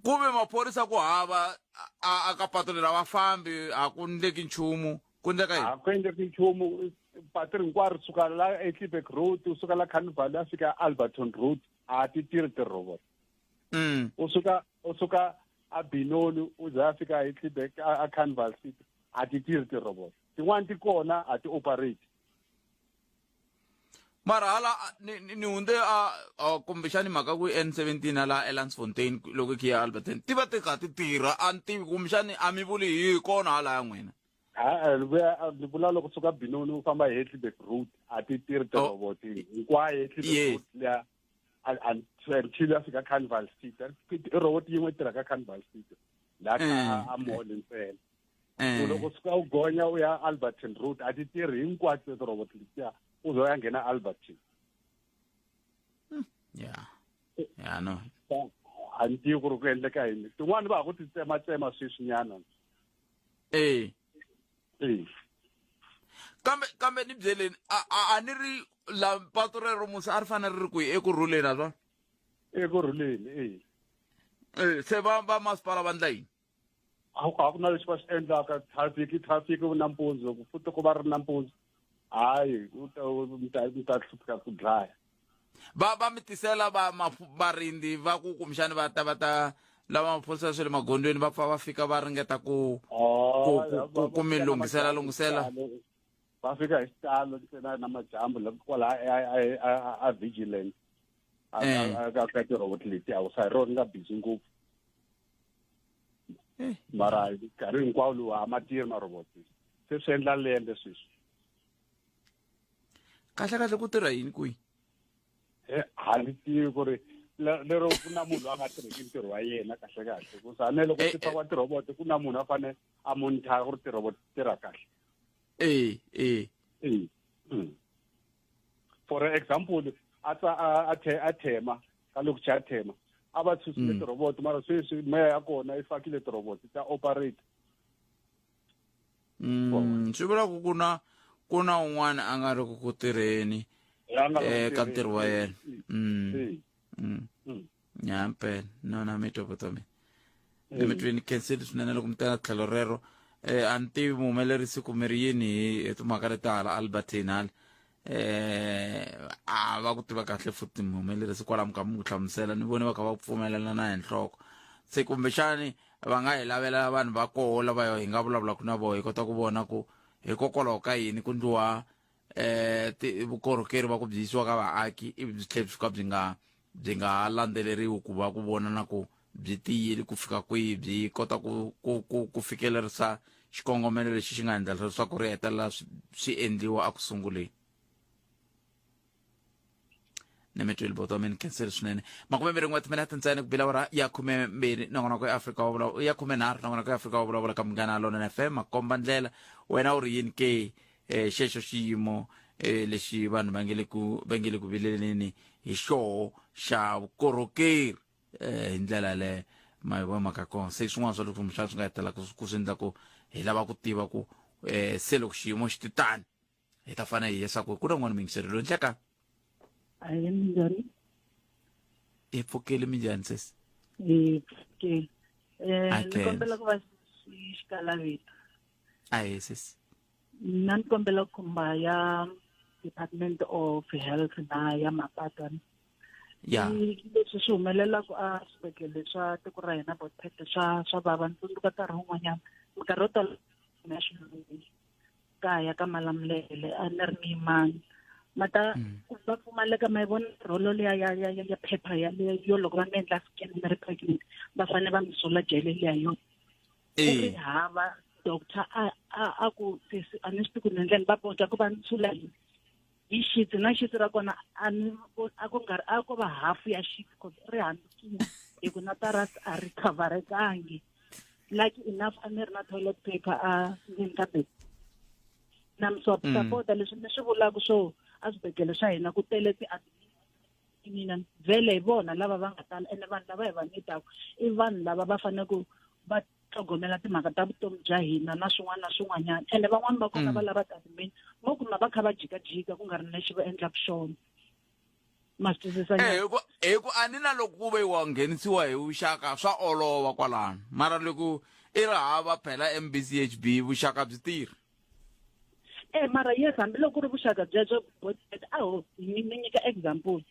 Kumbe maphorisa ku hava aka patu leri vafambi a ku ndleki nchumu ku ndleka yini? A ku endleki nchumu patu hinkwaro suka la Hetleback Road usuka la Carnival ya fika Alberton Road a ti tirhi ti robot. Usuka a Binoni u za fika Hetleback a Carnival City a ti tirhi ti robot. Tin'wana ti kona a ti operate. Mara hala ni hunde kumbexani mhaka ku N17 la Elandsfontein loko ki ya Alberton ti va ti kha ti tirha a ni tivi kumbexani a mi vuli hi kona hala ya n'wina. Ni vula loko suka Binoni u famba hi Hetleback Road a ti tirhi ti robot hinkwayo Hetleback Road liya until ya fika Carnival City robot yin'we tirha ka Carnival City la a Mohale ntsena. Loko suka u gonya u ya Alberton Road a ti tirhi hinkwato ti robot letiya uzoya nghena Alberton. Ya no. A ni tivi ku ri ku endleka yini. Tin'wana va ha ku ti tsematsema sweswinyana. Kambe ni byeleni a ni ri la patu rero musa a ri fanele ri kwihi eku rhuleni a swa? Eku rhuleni se va masipala va ndla yini? A ku na leswi va swi endlaka traffic nampundzu ku futhi ku va ri nampundzu hayi mi ta hlupheka ku dlaya. Va mi tisela varindzi va ku kumbexani va ta lava maphorisa swa le magondweni va pfa va fika va ringeta ku mi lungisela. Va fika hi xitalo ntsena namadyambu kwala a vigilance ka ti-robot letiya u sa hi rona nga busy ngopfu. Mara nkarhi hinkwawo lowu a ma tirhi marobot se swi endla lembe sweswi. Kahle ku tirha yini kwihi? A ni tivi ku ri lero ku na munhu a nga tirheki ntirho wa yena kahle ku sa ne loko ti faka ti-robot ku na munhu a fane a monitor ku ri ti-robot ti tirha kahle. For example a Thema ka loko cha Thema a va tshusile ti-robot mara sweswi meya ya kona i fakile ti-robot ta operate. Swi vula ku ku na un'wana a nga ri ku tirheni ka ntirho wa yena. Nyampela nona mi topoto mina mi twini kenseli swinene loko mi tena tlhelo rero a ni tivi muhumelerisi ku mi ri yini hi timhaka leti hala Alberton hala a va ku tiva kahle futhi muhumelerisi kwalamu ka mi ku hlamusela ni voni va kha va pfumelelana hi nhloko se kumbexani va nga hi lavela vanhu va koho lava hi nga vulavulaka na vona hi kota ku vona ku hikokwalaho ka yini ku ndliwa vukorhokeri va ku byi yisiwa ka vaaki ivi byi tlhela byi fika byi nga landzeleriwi ku va ku vona na ku byi tiyile ku fika kwihi byi kota ku fikelerisa xikongomelo lexi xi nga endla leswaku ri hetelela swi endliwa aku sunguleni. ni mi twile boto min kensel swinene 20 minute ntsena ku bila wara ya 12 nongonoko ya Afrika ya 13 nongonoko ya Afrika wa vulavula ka Munghana Lonene FM makomba ndlela wena u ri yini ke xexo xiyimo lexi vanhu va ngele ku vileleni hi xoho xa vukorhokeri hi ndlela le mayivo maka kona se swin'wana swa loko swi nga hetela ku swi endla ku hi lava ku tiva ku se loko xiyimo xi titani hi ta fana hi yesa ku na n'wana mingiseri lo nhleka ayi minjhani hi pfukeli minjhani sesi hi pfukeli ni kombela ku va xikalavito ayi sesi na ni kombela khumba ya Department of Health na ya mapatani ya leswi swi humelelaka a swibedhlele swa tiko ra hina bothete swa vava ni tsundzuka nkarhi wun'wanyana minkarhi yo tala national kaya ka Malamulele a ni ri ni yimani mata ba Pfumaleka Mavonelo ya phepha ya yo loko va endla scan ri pregnant va fane va misola jele leya yo ri hava doctor a ku a ni swi ku nendlela va bota ku va nsula hi shit na shit ra kona a ko va half ya shit ko ri handukile hi ku na taras a ri coverekangi like enough a ni ri na toilet paper a ndzeni ka bed na support leswi ni swi vulaka swo a swibedhlele swa hina ku tele mina vele hi vona lava va nga tala ene vanhu lava hi va nitaka i vanhu lava va fanele ku va tlhogomela timhaka ta vutomi bya hina na swin'wana na swin'wanyana ene van'wani va kona va lava tatimeni mo kuma va kha va jikajika ku nga ri na lexi va endlaka xona ma swi twisisa hi ku a ni na loko ku ve wa nghenisiwa hi vuxaka swa olova kwalano mara loko i ri hava phela MBCHB vuxaka byi tirhi mara yes hambiloko ku ri vuxaka byebyo ni nyika example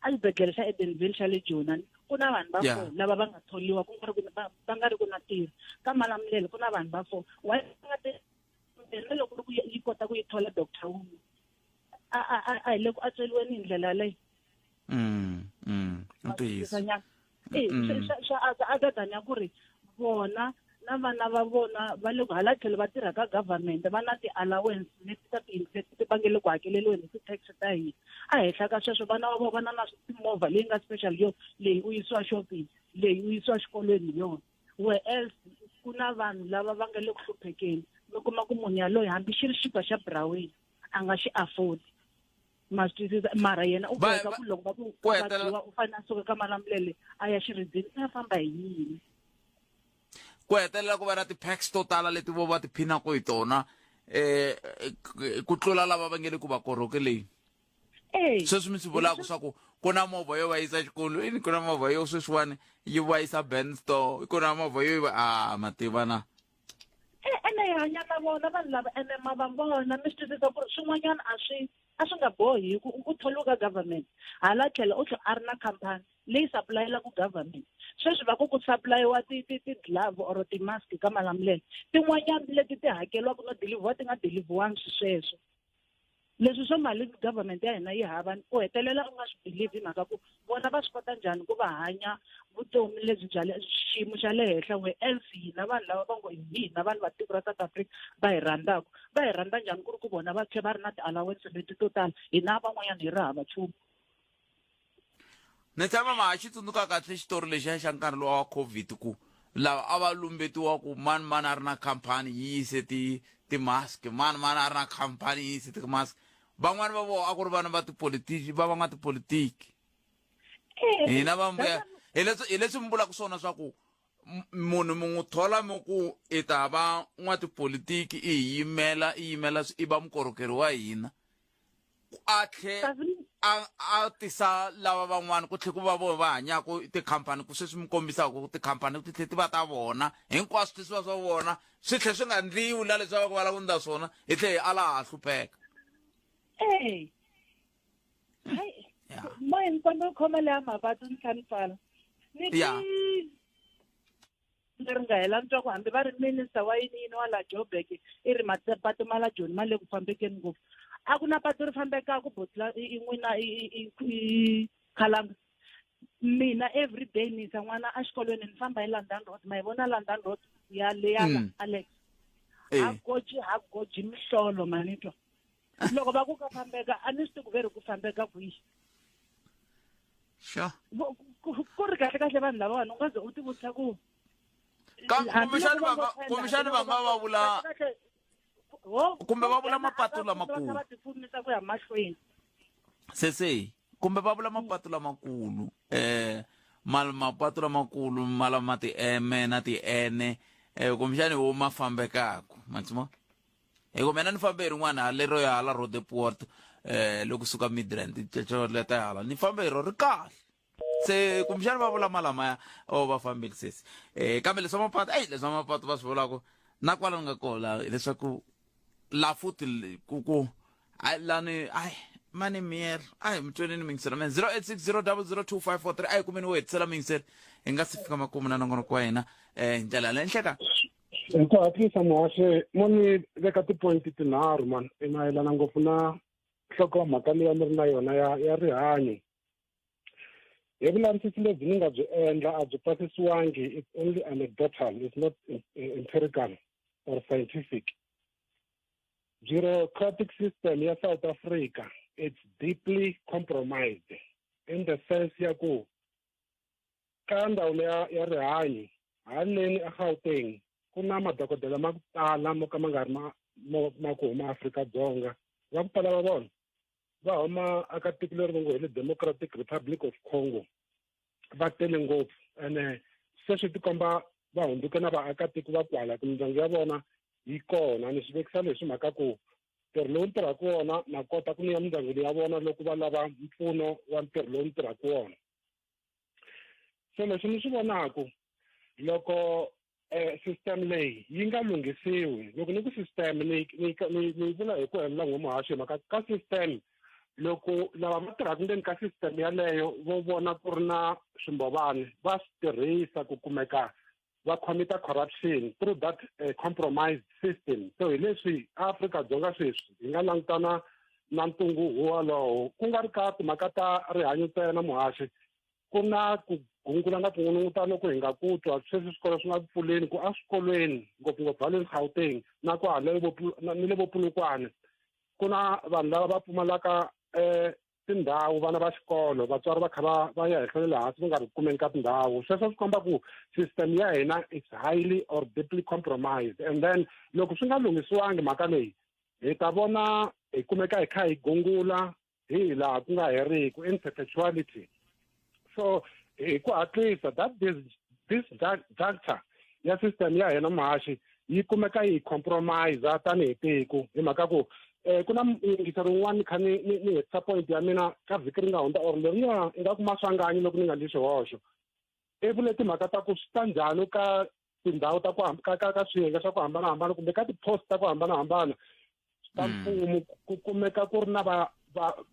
a xibedhlele xa Edenville xa le Jonani ku na vanhu va 4 lava va nga tholiwa ku nga ri ku na tirho ka Malamulele ku na vanhu va 4 wa nga loko ku yi kota ku yi thola doctor wun'we a hi le ku atsweliweni hi ndlela leyi a gadanya ku ri vona na vana va vona va le ku hala tlhelo va tirha ka government va na ti-allowance leti ta ti va nge le ku hakeleliweni hi ti-tax ta hina a henhla ka sweswo vana va vona va na timovha leyi nga special yo leyi u yisiwa shopping leyi u yisiwa xikolweni hi yona where else ku na vanhu lava va nga le ku hluphekeni mi kuma ku munhu yaloyi hambi xi ri xipa xa buraweni a nga xi afford ma swi twisisa mara yena u boheka ku loko va ku vabyiwa u fanele a suka ka Malamulele a ya xirindzini a famba hi yini ku hetelela ku va na ti-packs to tala leti vo va tiphinaka hi tona ku tlula lava va nge le ku va korhokeleni sweswi mi swi vulaka swa ku na movha yo va yisa xikolweni ku na movha yo sweswiwani yi va yisa band store ku na movha yo mativa na ene hi hanya na vona vanhu lava ene ma va vona mi swi twisisa ku ri swin'wanyana a swi nga bohi ku tholiwa ka government hala tlhela u tlhela a ri na khampani leyi sapulayilaku government sweswi va ku supply-iwa ti-glove or ti-mask ka Malamulele tin'wanyana leti ti hakeriwaka no deliver ti nga deliviwangi sweswo leswi swo mali government ya hina yi hava u hetelela u nga swi believe hi mhaka ku vona va swi kota njhani ku va hanya vutomi lebyi bya xiyimo xa le henhla we else hina vanhu lava va ngo hina vanhu va tiko ra South Africa va hi rhandza njhani ku ri ku vona va tlhela va ri na ti-allowance leti to tala hina van'wanyana hi ri hava nchumu ni tshama ma ha xi tsundzuka kahle xitori lexiya xa nkarhi lowa wa COVID ku lava a va lumbetiwa ku mani a ri na khampani yi yise ti-mask mani a ri na khampani yi yise ti-mask van'wani va vona a ku ri vana va tipolitiki va nga tipolitiki hina va mbuya hi leswi mi vulaka swona swa ku munhu mi n'wi thola mi ku i ta va n'watipolitiki i yimela i va mukorhokeri wa hina a a tisa lava van'wana ku tlhela ku va vona va hanyaka tikhampani ku sweswi mi kombisaka ku tikhampani ti tlhela ti va ta vona hinkwaswo tisiwa swa vona swi tlhela swi nga endliwi la leswi va lava ku endla swona hi tlhela hi ala ha hlupheka moya ni kombela khoma leya mavabyi ni tlhela ni pfala leri nga hela ni twa ku hambi va ri minister wa yini wa la Joburg i ri mapatu ma la Joni ma le ku fambekeni ngopfu a ku na patu ri fambekaka botla n'wina i Khalanga mina every day ni yisa n'wana a xikolweni ni famba hi London Road ma yi vona London Road ya leya Alex ha goji mihlolo manitwa loko va ku ka fambeka a ni swi tiku veri ku fambeka kwihi ku ri kahle vanhu lava vanhu u nga ze u ti vutisa ku kumbexani va nga va vula kumbe va vula mapatu lamakulu sese kumbe va vula mapatu lamakulu mapatu lamakulu mala ma ti-M na ti-N kumbexani wo ma fambekaku matsimo hikuva mina ni fambe hi rin'wana lero ya hala Rodeport loko suka Midrand leta hala ni fambe hi ro ri kahle se kumbexani va vula malamaya o va fambile sesi kambe leswa mapatu va swi vulaka na kwala ni nga kola leswaku la futhi ku lani mani mier mtwenini mingisela men 0860002543 kumeni wo hetisela mingisela hi nga si fika makumu na nongonoko wa hina ndlela le nhleka hi ku hatlisa Mohale mo ni veka tipoyinti tinharhu man i mayelana ngopfu na nhlokomhaka leyi mi ri na yona ya rihanyo hi vulavisisi lebyi ni nga byi endla a byi pasisiwangi, it's only anecdotal, it's not empirical or scientific. Bureaucratic system ya South Africa, it's deeply compromised in the sense ya ku ka ndhawu ya rihanyo haleni eGauteng ku na madokodela ma ku tala mo ka ma nga ri ma ku huma Afrika-Dzonga. Va ku tala va vona va huma aka tiko leri va ngo hi le Democratic Republic of Congo, va tele ngopfu ene se swi tikomba va hundzuke na vaakatiko va kwala mindyangu ya vona yi kona. Ni swi vekisa leswi mhaka ku ntirho lowu ni tirhaka wona na kota ku niya mindyangu ya vona loko va lava mpfuno wa ntirho lowu ni tirhaka wona. So leswi ni swi vonaku loko system leyi yi nga lunghisiwi, loko ni ku system ni vula hi ku helela n'wemuhaxi mhaka ka system loko lava va tirhaka ndzeni ka system yaleyo vo vona ku ri na swimbhovane va swi tirhisa ku kumeka va commita corruption through that compromised system. So hi leswi Afrika-Dzonga sweswi hi nga langutana na ntungu wolowo ku nga ri ka timhaka ta rihanyo ntsena muhaxi, ku na ku gungula na kun'unun'uta loko hi nga ku twa sweswi swikolo swi nga ku pfuleni ku a swikolweni ngopfungopfu haleni Gauteng na ku ni le Vopolokwane ku na vanhu lava va pfumalaka tindhawu, vana va xikolo vatswari va kha va ya henhla le hansi va nga ri kumeni ka tindhawu. Sweswo swi komba ku system ya hina is highly or deeply compromised, and then loko swi nga lunghisiwangi mhaka leyi hi ta vona hi kumeka hi kha hi gungula hi laha ku nga heriki in perpetuality. So hi ku hatlisa that this juncture ya system ya hina muhaxi yi kumeka yi compromise tanihi tiko hi mhaka ku ku na yingiseri wun'wana kha ni hetisa point ya mina ka vhiki ri nga hundza or leriya i nga kuma swanganyi loko ni nga ndli xihoxo. I vule timhaka ta ku swi ta njhani ka tindhawu ta ka swiyenge swa ku hambanahambana kumbe ka tipost ta ku hambanahambana ta mfumo ku kumeka ku ri na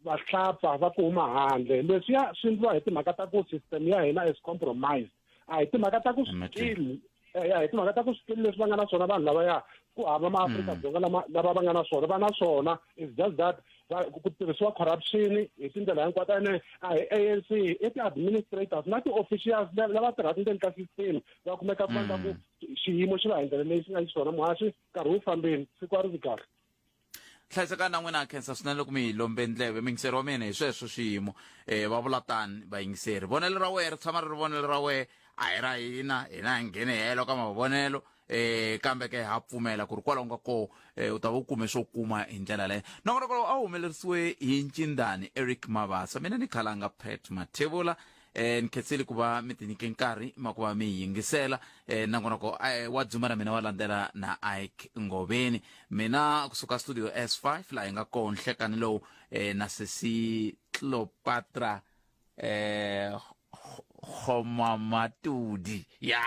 vahlapfa va ku huma handle. Leswiya swi endliwa hi timhaka ta ku system ya hina is compromised, a hi timhaka ta ku skill hi timhaka ta ku skill leswi va nga na swona vanhu lavaya ku hava maAfrika-Dzonga lava va nga na swona va na swona. It's just that ku tirhisiwa corruption hi tindlela hinkwato ene a hi ANC i ti-administrators na ti-officials lava tirhaka ndzeni ka system va kumeka ku vanga ku xiyimo xi va hi ndlela leyi xi nga xiswona muhaxi nkarhi wu fambeni siku a ri vi kahle. Hlayisekani na n'wina khensa swinene loko mi hi lombe ndleve mingiseri wa mina hi sweswo swiyimo va vula tani vayingiseri. Vonelo ra wehe ri tshama ri ri vonelo ra wehe a hi ra hina hi nghene helo ka mavonelo kambe ke ha pfumela ku ri kwalaho nga ko u ta va u kume swo kuma hi ndlela leyo. Nongonoko lowu a wu humelerisiwe hi ncindani Eric Mavasa, mina ni khalanga Pet Mathebula ni khetsile ku va mi tinyike nkarhi ma ku va mi yingisela nongonoko wa dzuma ra mina wa landzela na Ike Ngobeni. Mina kusuka studio S5 laha hi nga kona nhlekani lowu na sesi Cleopatra Khomamatudi ya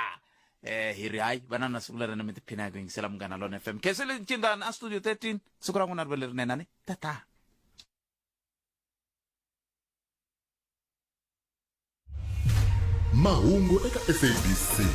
hi ri hayi vana na siku lerena mi tiphina hi ku yingisela Munghana Lona FM. Khensile ncindani a studio 13 siku ra n'wina ri va lerinene ni tata. Mahungu eka SABC.